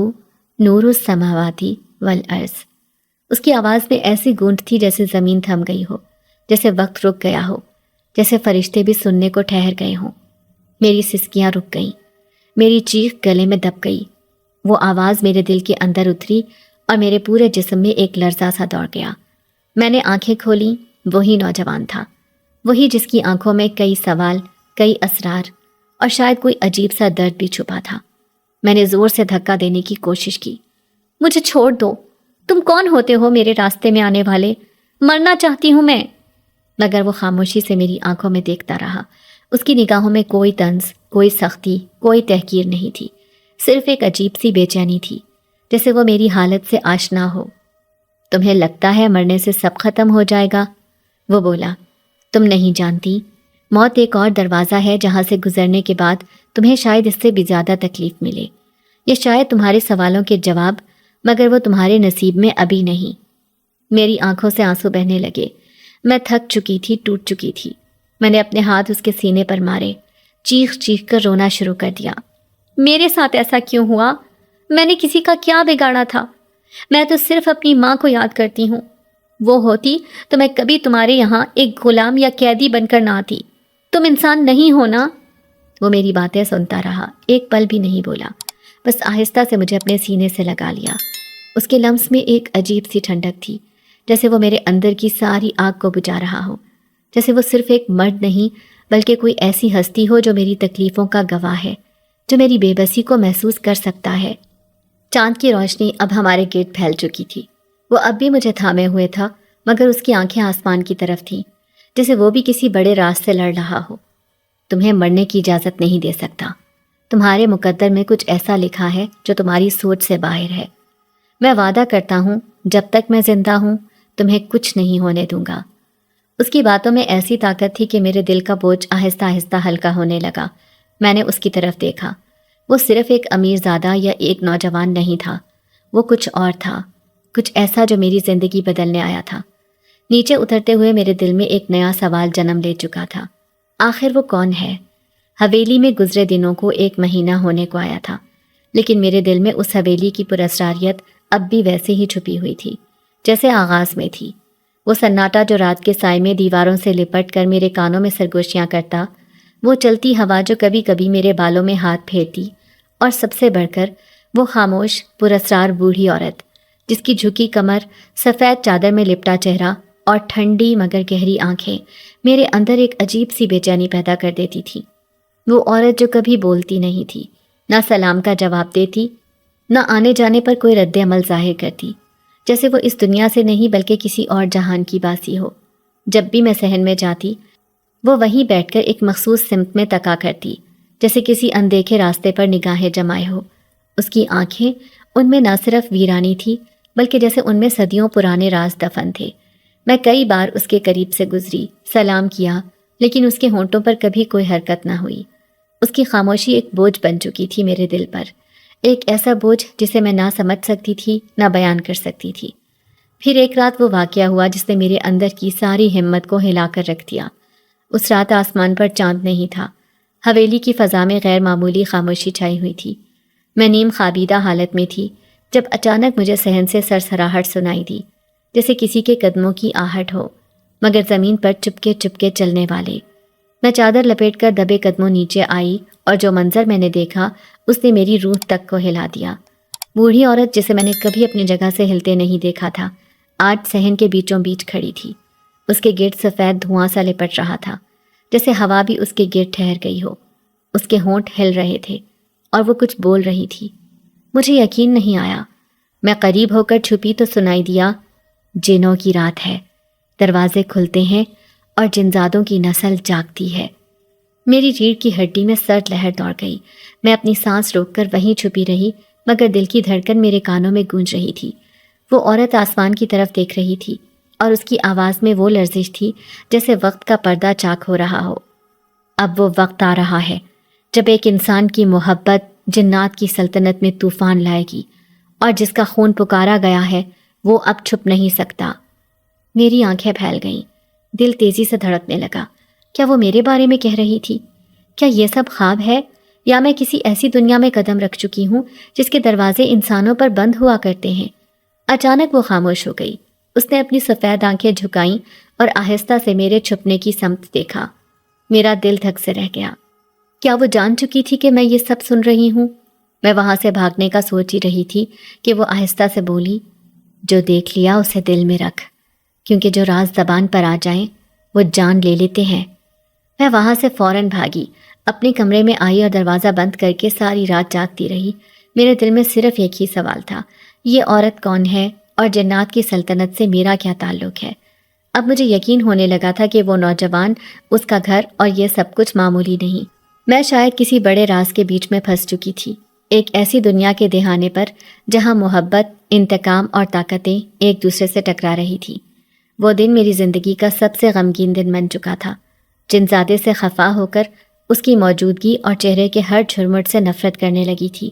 نور السماواتی والارض۔ اس کی آواز میں ایسی گونج تھی جیسے زمین تھم گئی ہو، جیسے وقت رک گیا ہو، جیسے فرشتے بھی سننے کو ٹھہر گئے ہوں۔ میری سسکیاں رک گئیں، میری چیخ گلے میں دب گئی۔ وہ آواز میرے دل کے اندر اتری اور میرے پورے جسم میں ایک لرزہ سا دوڑ گیا۔ میں نے آنکھیں کھولیں، وہی نوجوان تھا، وہی جس کی آنکھوں میں کئی سوال، کئی اسرار اور شاید کوئی عجیب سا درد بھی چھپا تھا۔ میں نے زور سے دھکا دینے کی کوشش کی۔ مجھے چھوڑ دو، تم کون ہوتے ہو میرے راستے میں آنے والے؟ مرنا چاہتی ہوں میں۔ مگر وہ خاموشی سے میری آنکھوں میں دیکھتا رہا۔ اس کی نگاہوں میں کوئی طنز، کوئی سختی، کوئی تحقیر نہیں تھی، صرف ایک عجیب سی بے چینی تھی، جیسے وہ میری حالت سے آشنا ہو۔ تمہیں لگتا ہے مرنے سے سب ختم ہو جائے گا؟ وہ بولا، تم نہیں جانتی، موت ایک اور دروازہ ہے جہاں سے گزرنے کے بعد تمہیں شاید اس سے بھی زیادہ تکلیف ملے۔ یہ شاید تمہارے سوالوں کے جواب، مگر وہ تمہارے نصیب میں ابھی نہیں۔ میری آنکھوں سے آنسو بہنے لگے۔ میں تھک چکی تھی، ٹوٹ چکی تھی۔ میں نے اپنے ہاتھ اس کے سینے پر مارے، چیخ چیخ کر رونا شروع کر دیا۔ میرے ساتھ ایسا کیوں ہوا؟ میں نے کسی کا کیا بگاڑا تھا؟ میں تو صرف اپنی ماں کو یاد کرتی ہوں۔ وہ ہوتی تو میں کبھی تمہارے یہاں ایک غلام یا قیدی بن کر نہ آتی۔ تم انسان نہیں ہو نا؟ وہ میری باتیں سنتا رہا، ایک پل بھی نہیں بولا، بس آہستہ سے مجھے اپنے سینے سے لگا لیا۔ اس کے لمس میں ایک عجیب سی ٹھنڈک تھی، جیسے وہ میرے اندر کی ساری آگ کو بجھا رہا ہو، جیسے وہ صرف ایک مرد نہیں بلکہ کوئی ایسی ہستی ہو جو میری تکلیفوں کا گواہ ہے، جو میری بے بسی کو محسوس کر سکتا ہے۔ چاند کی روشنی اب ہمارے گرد پھیل چکی تھی۔ وہ اب بھی مجھے تھامے ہوئے تھا، مگر اس کی آنکھیں آسمان کی طرف تھیں، جیسے وہ بھی کسی بڑے راز سے لڑ رہا ہو۔ تمہیں مرنے کی اجازت نہیں دے سکتا۔ تمہارے مقدر میں کچھ ایسا لکھا ہے جو تمہاری سوچ سے باہر ہے۔ میں وعدہ کرتا ہوں، جب تک میں زندہ ہوں تمہیں کچھ نہیں ہونے دوں گا۔ اس کی باتوں میں ایسی طاقت تھی کہ میرے دل کا بوجھ آہستہ آہستہ ہلکا ہونے لگا۔ میں نے اس کی طرف دیکھا۔ وہ صرف ایک امیر زادہ یا ایک نوجوان نہیں تھا، وہ کچھ اور تھا، کچھ ایسا جو میری زندگی بدلنے آیا تھا۔ نیچے اترتے ہوئے میرے دل میں ایک نیا سوال جنم لے چکا تھا، آخر وہ کون ہے؟ حویلی میں گزرے دنوں کو 1 مہینہ ہونے کو آیا تھا، لیکن میرے دل میں اس حویلی کی پراسراریت اب بھی ویسے ہی چھپی ہوئی تھی جیسے آغاز میں تھی۔ وہ سناٹا جو رات کے سائے میں دیواروں سے لپٹ کر میرے کانوں میں سرگوشیاں کرتا، وہ چلتی ہوا جو کبھی کبھی میرے بالوں میں ہاتھ پھیرتی، اور سب سے بڑھ کر وہ خاموش پراسرار بوڑھی عورت جس کی جھکی کمر، سفید چادر میں لپٹا چہرہ اور ٹھنڈی مگر گہری آنکھیں میرے اندر ایک عجیب سی بے چینی پیدا کر دیتی تھی۔ وہ عورت جو کبھی بولتی نہیں تھی، نہ سلام کا جواب دیتی، نہ آنے جانے پر کوئی رد عمل ظاہر کرتی، جیسے وہ اس دنیا سے نہیں بلکہ کسی اور جہان کی باسی ہو۔ جب بھی میں صحن میں جاتی، وہ وہیں بیٹھ کر ایک مخصوص سمت میں تکا کرتی، جیسے کسی اندیکھے راستے پر نگاہیں جمائے ہو۔ اس کی آنکھیں، ان میں نہ صرف ویرانی تھی بلکہ جیسے ان میں صدیوں پرانے راز دفن تھے۔ میں کئی بار اس کے قریب سے گزری، سلام کیا، لیکن اس کے ہونٹوں پر کبھی کوئی حرکت نہ ہوئی۔ اس کی خاموشی ایک بوجھ بن چکی تھی میرے دل پر، ایک ایسا بوجھ جسے میں نہ سمجھ سکتی تھی، نہ بیان کر سکتی تھی۔ پھر ایک رات وہ واقعہ ہوا جس نے میرے اندر کی ساری ہمت کو ہلا کر رکھ دیا۔ اس رات آسمان پر چاند نہیں تھا، حویلی کی فضا میں غیر معمولی خاموشی چھائی ہوئی تھی۔ میں نیم خوابیدہ حالت میں تھی جب اچانک مجھے صحن سے سرسراہٹ سنائی دی، جیسے کسی کے قدموں کی آہٹ ہو، مگر زمین پر چپکے چپکے چلنے والے۔ میں چادر لپیٹ کر دبے قدموں نیچے آئی، اور جو منظر میں نے دیکھا اس نے میری روح تک کو ہلا دیا۔ بوڑھی عورت جسے میں نے کبھی اپنی جگہ سے ہلتے نہیں دیکھا تھا، آج صحن کے بیچوں بیچ کھڑی تھی۔ اس کے گرد سفید دھواں سا لپٹ رہا تھا، جیسے ہوا بھی اس کے گرد ٹھہر گئی ہو۔ اس کے ہونٹ ہل رہے تھے اور وہ کچھ بول رہی تھی۔ مجھے یقین نہیں آیا۔ میں قریب ہو کر چھپی تو سنائی دیا، جنوں کی رات ہے، دروازے کھلتے ہیں اور جنزادوں کی نسل جاگتی ہے۔ میری ریڑھ کی ہڈی میں سرد لہر دوڑ گئی۔ میں اپنی سانس روک کر وہیں چھپی رہی، مگر دل کی دھڑکن میرے کانوں میں گونج رہی تھی۔ وہ عورت آسمان کی طرف دیکھ رہی تھی اور اس کی آواز میں وہ لرزش تھی جیسے وقت کا پردہ چاک ہو رہا ہو۔ اب وہ وقت آ رہا ہے جب ایک انسان کی محبت جنات کی سلطنت میں طوفان لائے گی، اور جس کا خون پکارا گیا ہے وہ اب چھپ نہیں سکتا۔ میری آنکھیں پھیل گئیں، دل تیزی سے دھڑکنے لگا۔ کیا وہ میرے بارے میں کہہ رہی تھی؟ کیا یہ سب خواب ہے، یا میں کسی ایسی دنیا میں قدم رکھ چکی ہوں جس کے دروازے انسانوں پر بند ہوا کرتے ہیں؟ اچانک وہ خاموش ہو گئی۔ اس نے اپنی سفید آنکھیں جھکائیں اور آہستہ سے میرے چھپنے کی سمت دیکھا۔ میرا دل دھک سے رہ گیا۔ کیا وہ جان چکی تھی کہ میں یہ سب سن رہی ہوں؟ میں وہاں سے بھاگنے کا سوچ ہی رہی تھی کہ وہ آہستہ سے بولی، جو دیکھ لیا اسے دل میں رکھ، کیونکہ جو راز زبان پر آ جائیں وہ جان لے لیتے ہیں۔ میں وہاں سے فوراً بھاگی، اپنے کمرے میں آئی اور دروازہ بند کر کے ساری رات جاگتی رہی۔ میرے دل میں صرف ایک ہی سوال تھا، یہ عورت کون ہے اور جنات کی سلطنت سے میرا کیا تعلق ہے؟ اب مجھے یقین ہونے لگا تھا کہ وہ نوجوان، اس کا گھر اور یہ سب کچھ معمولی نہیں۔ میں شاید کسی بڑے راز کے بیچ میں پھنس چکی تھی، ایک ایسی دنیا کے دہانے پر جہاں محبت، انتقام اور طاقتیں ایک دوسرے سے ٹکرا رہی تھی۔ وہ دن میری زندگی کا سب سے غمگین دن بن چکا تھا۔ جنزادے سے خفا ہو کر اس کی موجودگی اور چہرے کے ہر جھرمٹ سے نفرت کرنے لگی تھی۔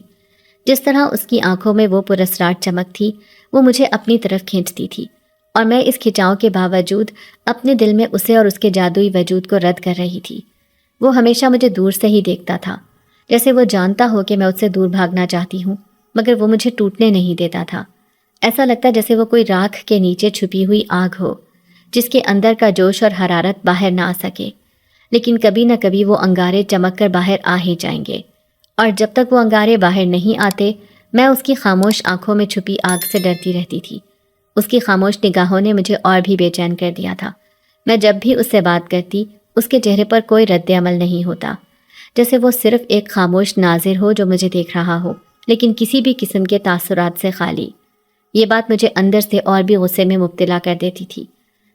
جس طرح اس کی آنکھوں میں وہ پراسرار چمک تھی، وہ مجھے اپنی طرف کھینچتی تھی، اور میں اس کھنچاؤ کے باوجود اپنے دل میں اسے اور اس کے جادوئی وجود کو رد کر رہی تھی۔ وہ ہمیشہ مجھے دور سے ہی دیکھتا تھا، جیسے وہ جانتا ہو کہ میں اس سے دور بھاگنا چاہتی ہوں، مگر وہ مجھے ٹوٹنے نہیں دیتا تھا۔ ایسا لگتا جیسے وہ کوئی راکھ کے نیچے چھپی ہوئی آگ ہو، جس کے اندر کا جوش اور حرارت باہر نہ آ سکے، لیکن کبھی نہ کبھی وہ انگارے چمک کر باہر آ ہی جائیں گے، اور جب تک وہ انگارے باہر نہیں آتے میں اس کی خاموش آنکھوں میں چھپی آگ سے ڈرتی رہتی تھی۔ اس کی خاموش نگاہوں نے مجھے اور بھی بے چین کر دیا تھا۔ میں جب بھی اس سے بات کرتی، اس کے چہرے پر کوئی رد عمل نہیں ہوتا، جیسے وہ صرف ایک خاموش ناظر ہو جو مجھے دیکھ رہا ہو، لیکن کسی بھی قسم کے تاثرات سے خالی۔ یہ بات مجھے اندر سے اور بھی غصے میں مبتلا کر دیتی تھی۔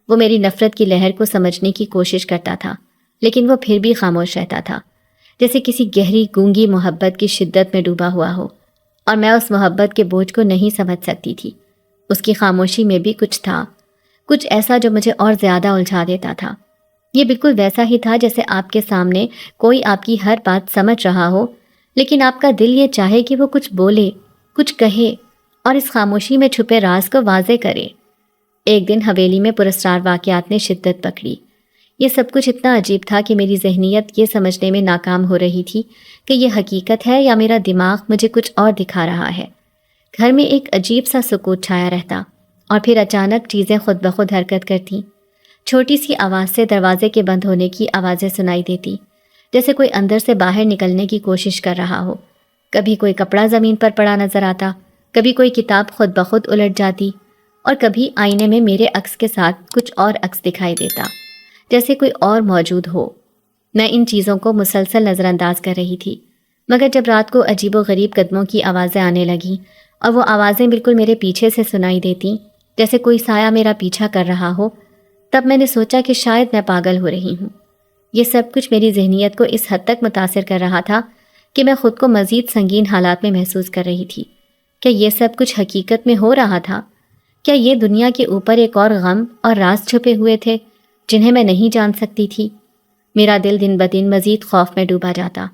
وہ میری نفرت کی لہر کو سمجھنے کی کوشش کرتا تھا، لیکن وہ پھر بھی خاموش رہتا تھا، جیسے کسی گہری گونگی محبت کی شدت میں ڈوبا ہوا ہو، اور میں اس محبت کے بوجھ کو نہیں سمجھ سکتی تھی۔ اس کی خاموشی میں بھی کچھ تھا، کچھ ایسا جو مجھے اور زیادہ الجھا دیتا تھا۔ یہ بالکل ویسا ہی تھا جیسے آپ کے سامنے کوئی آپ کی ہر بات سمجھ رہا ہو، لیکن آپ کا دل یہ چاہے کہ وہ کچھ بولے، کچھ کہے، اور اس خاموشی میں چھپے راز کو واضح کرے۔ ایک دن حویلی میں پراسرار واقعات نے شدت پکڑی۔ یہ سب کچھ اتنا عجیب تھا کہ میری ذہنیت یہ سمجھنے میں ناکام ہو رہی تھی کہ یہ حقیقت ہے یا میرا دماغ مجھے کچھ اور دکھا رہا ہے۔ گھر میں ایک عجیب سا سکوت چھایا رہتا، اور پھر اچانک چیزیں خود بخود حرکت کرتی۔ چھوٹی سی آواز سے دروازے کے بند ہونے کی آوازیں سنائی دیتی، جیسے کوئی اندر سے باہر نکلنے کی کوشش کر رہا ہو۔ کبھی کوئی کپڑا زمین پر پڑا نظر آتا، کبھی کوئی کتاب خود بخود الٹ جاتی، اور کبھی آئینے میں میرے عکس کے ساتھ کچھ اور عکس دکھائی دیتا، جیسے کوئی اور موجود ہو۔ میں ان چیزوں کو مسلسل نظر انداز کر رہی تھی، مگر جب رات کو عجیب و غریب قدموں کی آوازیں آنے لگیں، اور وہ آوازیں بالکل میرے پیچھے سے سنائی دیتی، جیسے کوئی سایہ میرا پیچھا کر رہا ہو، تب میں نے سوچا کہ شاید میں پاگل ہو رہی ہوں۔ یہ سب کچھ میری ذہنیت کو اس حد تک متاثر کر رہا تھا کہ میں خود کو مزید سنگین حالات میں محسوس کر رہی تھی۔ کیا یہ سب کچھ حقیقت میں ہو رہا تھا؟ کیا یہ دنیا کے اوپر ایک اور غم اور راز چھپے ہوئے تھے جنہیں میں نہیں جان سکتی تھی؟ میرا دل دن بدن مزید خوف میں ڈوبا جاتا،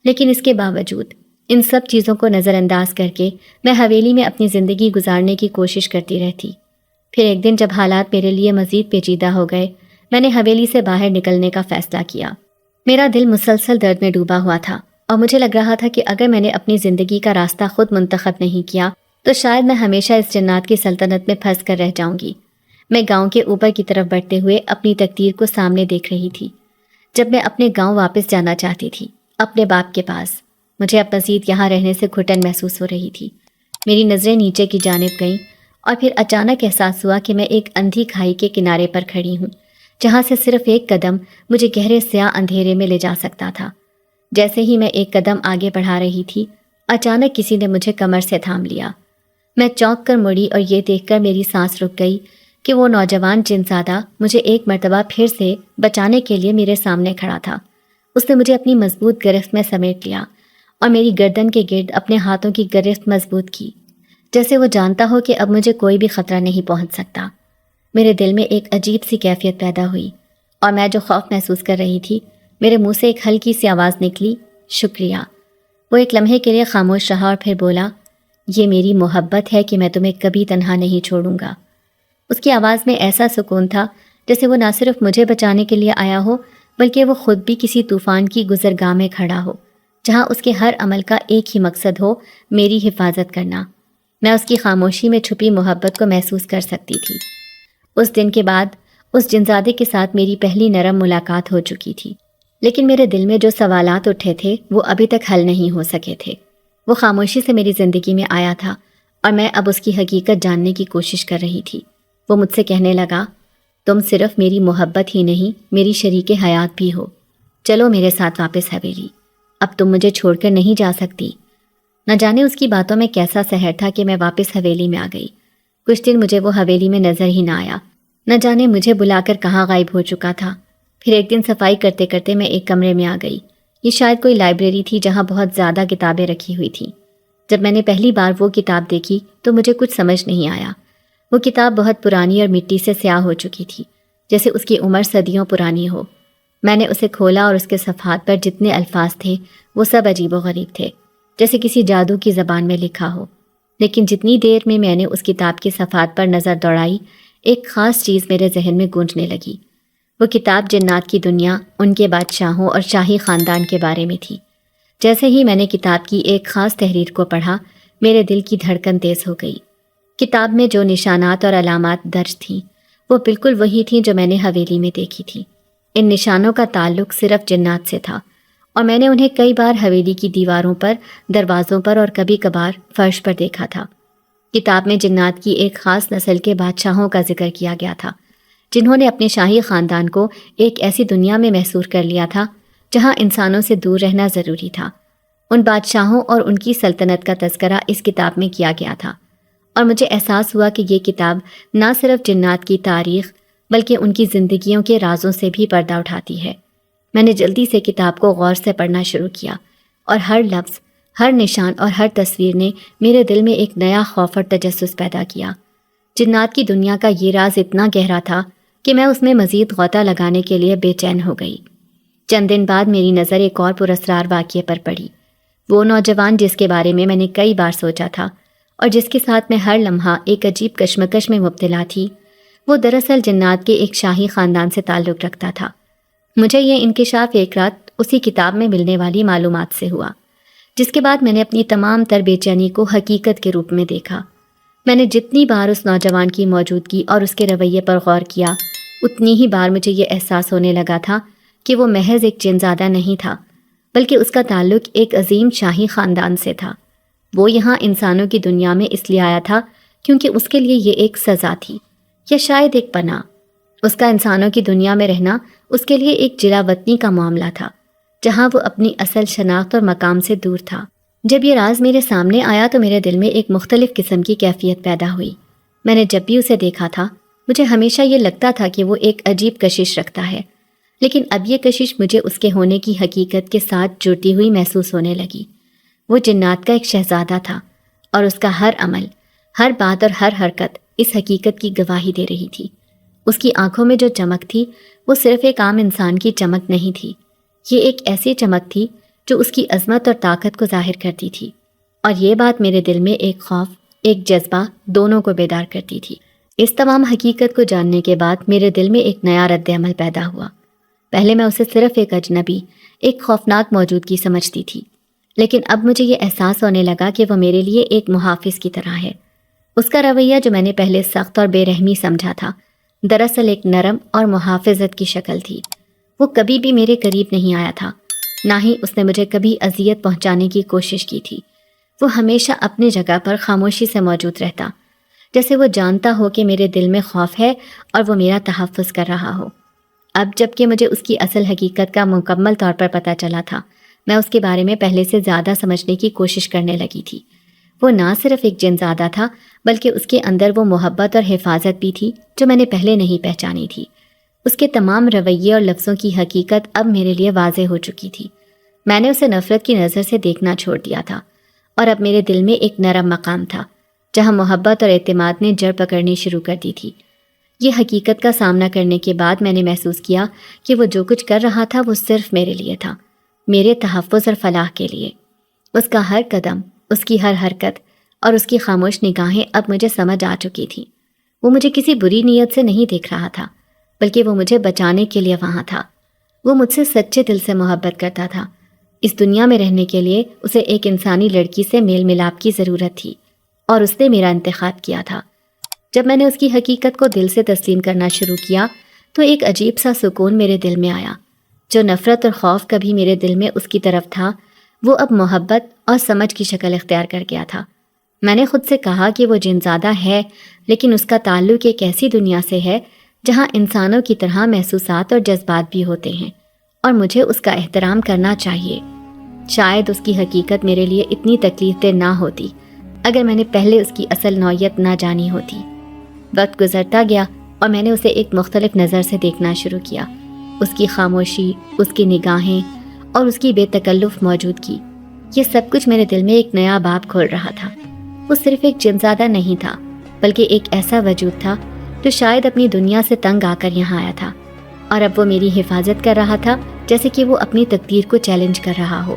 لیکن اس کے باوجود ان سب چیزوں کو نظر انداز کر کے میں حویلی میں اپنی زندگی گزارنے کی کوشش کرتی رہتی۔ پھر ایک دن جب حالات میرے لیے مزید پیچیدہ ہو گئے، میں نے حویلی سے باہر نکلنے کا فیصلہ کیا۔ میرا دل مسلسل درد میں ڈوبا ہوا تھا، اور مجھے لگ رہا تھا کہ اگر میں نے اپنی زندگی کا راستہ خود منتخب نہیں کیا تو شاید میں ہمیشہ اس جنات کی سلطنت میں پھنس کر رہ جاؤں گی۔ میں گاؤں کے اوپر کی طرف بڑھتے ہوئے اپنی تقدیر کو سامنے دیکھ رہی تھی۔ جب میں اپنے گاؤں واپس جانا چاہتی تھی، اپنے باپ کے پاس، مجھے اب مزید یہاں رہنے سے گھٹن محسوس ہو رہی تھی۔ میری نظریں نیچے کی جانب گئیں، اور پھر اچانک احساس ہوا کہ میں ایک اندھی کھائی کے کنارے پر کھڑی ہوں، جہاں سے صرف ایک قدم مجھے گہرے سیاہ اندھیرے میں لے جا سکتا تھا۔ جیسے ہی میں ایک قدم آگے بڑھا رہی تھی، اچانک کسی نے مجھے کمر سے تھام لیا۔ میں چونک کر مڑی، اور یہ دیکھ کر میری سانس رک گئی کہ وہ نوجوان جنزادہ مجھے ایک مرتبہ پھر سے بچانے کے لیے میرے سامنے کھڑا تھا۔ اس نے مجھے اپنی مضبوط گرفت میں سمیٹ لیا اور میری گردن کے گرد اپنے ہاتھوں کی گرفت مضبوط کی، جیسے وہ جانتا ہو کہ اب مجھے کوئی بھی خطرہ نہیں پہنچ سکتا۔ میرے دل میں ایک عجیب سی کیفیت پیدا ہوئی اور میں جو خوف محسوس کر رہی تھی، میرے منہ سے ایک ہلکی سی آواز نکلی، شکریہ۔ وہ ایک لمحے کے لیے خاموش رہا اور پھر بولا، یہ میری محبت ہے کہ میں تمہیں کبھی تنہا نہیں چھوڑوں گا۔ اس کی آواز میں ایسا سکون تھا جیسے وہ نہ صرف مجھے بچانے کے لیے آیا ہو، بلکہ وہ خود بھی کسی طوفان کی گزرگاہ میں کھڑا ہو، جہاں اس کے ہر عمل کا ایک ہی مقصد ہو، میری حفاظت کرنا۔ میں اس کی خاموشی میں چھپی محبت کو محسوس کر سکتی تھی۔ اس دن کے بعد اس جنزادے کے ساتھ میری پہلی نرم ملاقات ہو چکی تھی، لیکن میرے دل میں جو سوالات اٹھے تھے وہ ابھی تک حل نہیں ہو سکے تھے۔ وہ خاموشی سے میری زندگی میں آیا تھا اور میں اب اس کی حقیقت جاننے کی کوشش کر رہی تھی۔ وہ مجھ سے کہنے لگا، تم صرف میری محبت ہی نہیں، میری شریک حیات بھی ہو۔ چلو میرے ساتھ واپس حویلی، اب تم مجھے چھوڑ کر نہیں جا سکتی۔ نہ جانے اس کی باتوں میں کیسا سحر تھا کہ میں واپس حویلی میں آ گئی۔ کچھ دن مجھے وہ حویلی میں نظر ہی نہ آیا، نہ جانے مجھے بلا کر کہاں غائب ہو چکا تھا۔ پھر ایک دن صفائی کرتے کرتے میں ایک کمرے میں آ گئی۔ یہ شاید کوئی لائبریری تھی جہاں بہت زیادہ کتابیں رکھی ہوئی تھیں۔ جب میں نے پہلی بار وہ کتاب دیکھی تو مجھے کچھ سمجھ نہیں آیا۔ وہ کتاب بہت پرانی اور مٹی سے سیاہ ہو چکی تھی، جیسے اس کی عمر صدیوں پرانی ہو۔ میں نے اسے کھولا اور اس کے صفحات پر جتنے الفاظ تھے وہ سب عجیب و غریب تھے، جیسے کسی جادو کی زبان میں لکھا ہو۔ لیکن جتنی دیر میں نے اس کتاب کی صفحات پر نظر دوڑائی، ایک خاص چیز میرے ذہن میں گونجنے لگی۔ وہ کتاب جنات کی دنیا، ان کے بادشاہوں اور شاہی خاندان کے بارے میں تھی۔ جیسے ہی میں نے کتاب کی ایک خاص تحریر کو پڑھا، میرے دل کی دھڑکن تیز ہو گئی۔ کتاب میں جو نشانات اور علامات درج تھیں وہ بالکل وہی تھیں جو میں نے حویلی میں دیکھی تھی۔ ان نشانوں کا تعلق صرف جنات سے تھا اور میں نے انہیں کئی بار حویلی کی دیواروں پر، دروازوں پر اور کبھی کبھار فرش پر دیکھا تھا۔ کتاب میں جنات کی ایک خاص نسل کے بادشاہوں کا ذکر کیا گیا تھا، جنہوں نے اپنے شاہی خاندان کو ایک ایسی دنیا میں محصور کر لیا تھا جہاں انسانوں سے دور رہنا ضروری تھا۔ ان بادشاہوں اور ان کی سلطنت کا تذکرہ اس کتاب میں کیا گیا تھا، اور مجھے احساس ہوا کہ یہ کتاب نہ صرف جنات کی تاریخ بلکہ ان کی زندگیوں کے رازوں سے بھی پردہ اٹھاتی ہے۔ میں نے جلدی سے کتاب کو غور سے پڑھنا شروع کیا، اور ہر لفظ، ہر نشان اور ہر تصویر نے میرے دل میں ایک نیا خوف اور تجسس پیدا کیا۔ جنات کی دنیا کا یہ راز اتنا گہرا تھا کہ میں اس میں مزید غوطہ لگانے کے لیے بے چین ہو گئی۔ چند دن بعد میری نظر ایک اور پراسرار واقعے پر پڑی۔ وہ نوجوان جس کے بارے میں نے کئی بار سوچا تھا اور جس کے ساتھ میں ہر لمحہ ایک عجیب کشمکش میں مبتلا تھی، وہ دراصل جنات کے ایک شاہی خاندان سے تعلق رکھتا تھا۔ مجھے یہ انکشاف ایک رات اسی کتاب میں ملنے والی معلومات سے ہوا، جس کے بعد میں نے اپنی تمام تر بے چینی کو حقیقت کے روپ میں دیکھا۔ میں نے جتنی بار اس نوجوان کی موجودگی اور اس کے رویے پر غور کیا، اتنی ہی بار مجھے یہ احساس ہونے لگا تھا کہ وہ محض ایک جنزادہ نہیں تھا، بلکہ اس کا تعلق ایک عظیم شاہی خاندان سے تھا۔ وہ یہاں انسانوں کی دنیا میں اس لیے آیا تھا کیونکہ اس کے لیے یہ ایک سزا تھی، یا شاید ایک پناہ۔ اس کا انسانوں کی دنیا میں رہنا اس کے لیے ایک جلا وطنی کا معاملہ تھا، جہاں وہ اپنی اصل شناخت اور مقام سے دور تھا۔ جب یہ راز میرے سامنے آیا تو میرے دل میں ایک مختلف قسم کی کیفیت پیدا ہوئی۔ میں نے جب بھی اسے دیکھا تھا، مجھے ہمیشہ یہ لگتا تھا کہ وہ ایک عجیب کشش رکھتا ہے، لیکن اب یہ کشش مجھے اس کے ہونے کی حقیقت کے ساتھ جڑتی ہوئی محسوس ہونے لگی۔ وہ جنات کا ایک شہزادہ تھا، اور اس کا ہر عمل، ہر بات اور ہر حرکت اس حقیقت کی گواہی دے رہی تھی۔ اس کی آنکھوں میں جو چمک تھی وہ صرف ایک عام انسان کی چمک نہیں تھی، یہ ایک ایسی چمک تھی جو اس کی عظمت اور طاقت کو ظاہر کرتی تھی، اور یہ بات میرے دل میں ایک خوف، ایک جذبہ، دونوں کو بیدار کرتی تھی۔ اس تمام حقیقت کو جاننے کے بعد میرے دل میں ایک نیا رد عمل پیدا ہوا۔ پہلے میں اسے صرف ایک اجنبی، ایک خوفناک موجودگی سمجھتی تھی، لیکن اب مجھے یہ احساس ہونے لگا کہ وہ میرے لیے ایک محافظ کی طرح ہے۔ اس کا رویہ جو میں نے پہلے سخت اور بے رحمی سمجھا تھا، دراصل ایک نرم اور محافظت کی شکل تھی۔ وہ کبھی بھی میرے قریب نہیں آیا تھا، نہ ہی اس نے مجھے کبھی اذیت پہنچانے کی کوشش کی تھی۔ وہ ہمیشہ اپنی جگہ پر خاموشی سے موجود رہتا، جیسے وہ جانتا ہو کہ میرے دل میں خوف ہے اور وہ میرا تحفظ کر رہا ہو۔ اب جب کہ مجھے اس کی اصل حقیقت کا مکمل طور پر پتہ چلا تھا، میں اس کے بارے میں پہلے سے زیادہ سمجھنے کی کوشش کرنے لگی تھی۔ وہ نہ صرف ایک جنزادہ تھا، بلکہ اس کے اندر وہ محبت اور حفاظت بھی تھی جو میں نے پہلے نہیں پہچانی تھی۔ اس کے تمام رویے اور لفظوں کی حقیقت اب میرے لیے واضح ہو چکی تھی۔ میں نے اسے نفرت کی نظر سے دیکھنا چھوڑ دیا تھا، اور اب میرے دل میں ایک نرم مقام تھا جہاں محبت اور اعتماد نے جڑ پکڑنی شروع کر دی تھی۔ یہ حقیقت کا سامنا کرنے کے بعد میں نے محسوس کیا کہ وہ جو کچھ کر رہا تھا وہ صرف میرے لیے تھا، میرے تحفظ اور فلاح کے لیے۔ اس کا ہر قدم، اس کی ہر حرکت اور اس کی خاموش نگاہیں اب مجھے سمجھ آ چکی تھیں۔ وہ مجھے کسی بری نیت سے نہیں دیکھ رہا تھا، بلکہ وہ مجھے بچانے کے لیے وہاں تھا۔ وہ مجھ سے سچے دل سے محبت کرتا تھا۔ اس دنیا میں رہنے کے لیے اسے ایک انسانی لڑکی سے میل ملاپ کی ضرورت تھی، اور اس نے میرا انتخاب کیا تھا۔ جب میں نے اس کی حقیقت کو دل سے تسلیم کرنا شروع کیا تو ایک عجیب سا سکون میرے دل میں آیا۔ جو نفرت اور خوف کبھی میرے دل میں اس کی طرف تھا، وہ اب محبت اور سمجھ کی شکل اختیار کر گیا تھا۔ میں نے خود سے کہا کہ وہ جنزادہ ہے، لیکن اس کا تعلق ایک ایسی دنیا سے ہے جہاں انسانوں کی طرح محسوسات اور جذبات بھی ہوتے ہیں، اور مجھے اس کا احترام کرنا چاہیے۔ شاید اس کی حقیقت میرے لیے اتنی تکلیف دہ نہ ہوتی اگر میں نے پہلے اس کی اصل نوعیت نہ جانی ہوتی۔ وقت گزرتا گیا اور میں نے اسے ایک مختلف نظر سے دیکھنا شروع کیا۔ اس کی خاموشی، اس کی نگاہیں اور اس کی بے تکلف موجودگی، یہ سب کچھ میرے دل میں ایک نیا باب کھول رہا تھا۔ وہ صرف ایک جنزادہ نہیں تھا، بلکہ ایک ایسا وجود تھا جو شاید اپنی دنیا سے تنگ آ کر یہاں آیا تھا، اور اب وہ میری حفاظت کر رہا تھا جیسے کہ وہ اپنی تقدیر کو چیلنج کر رہا ہو۔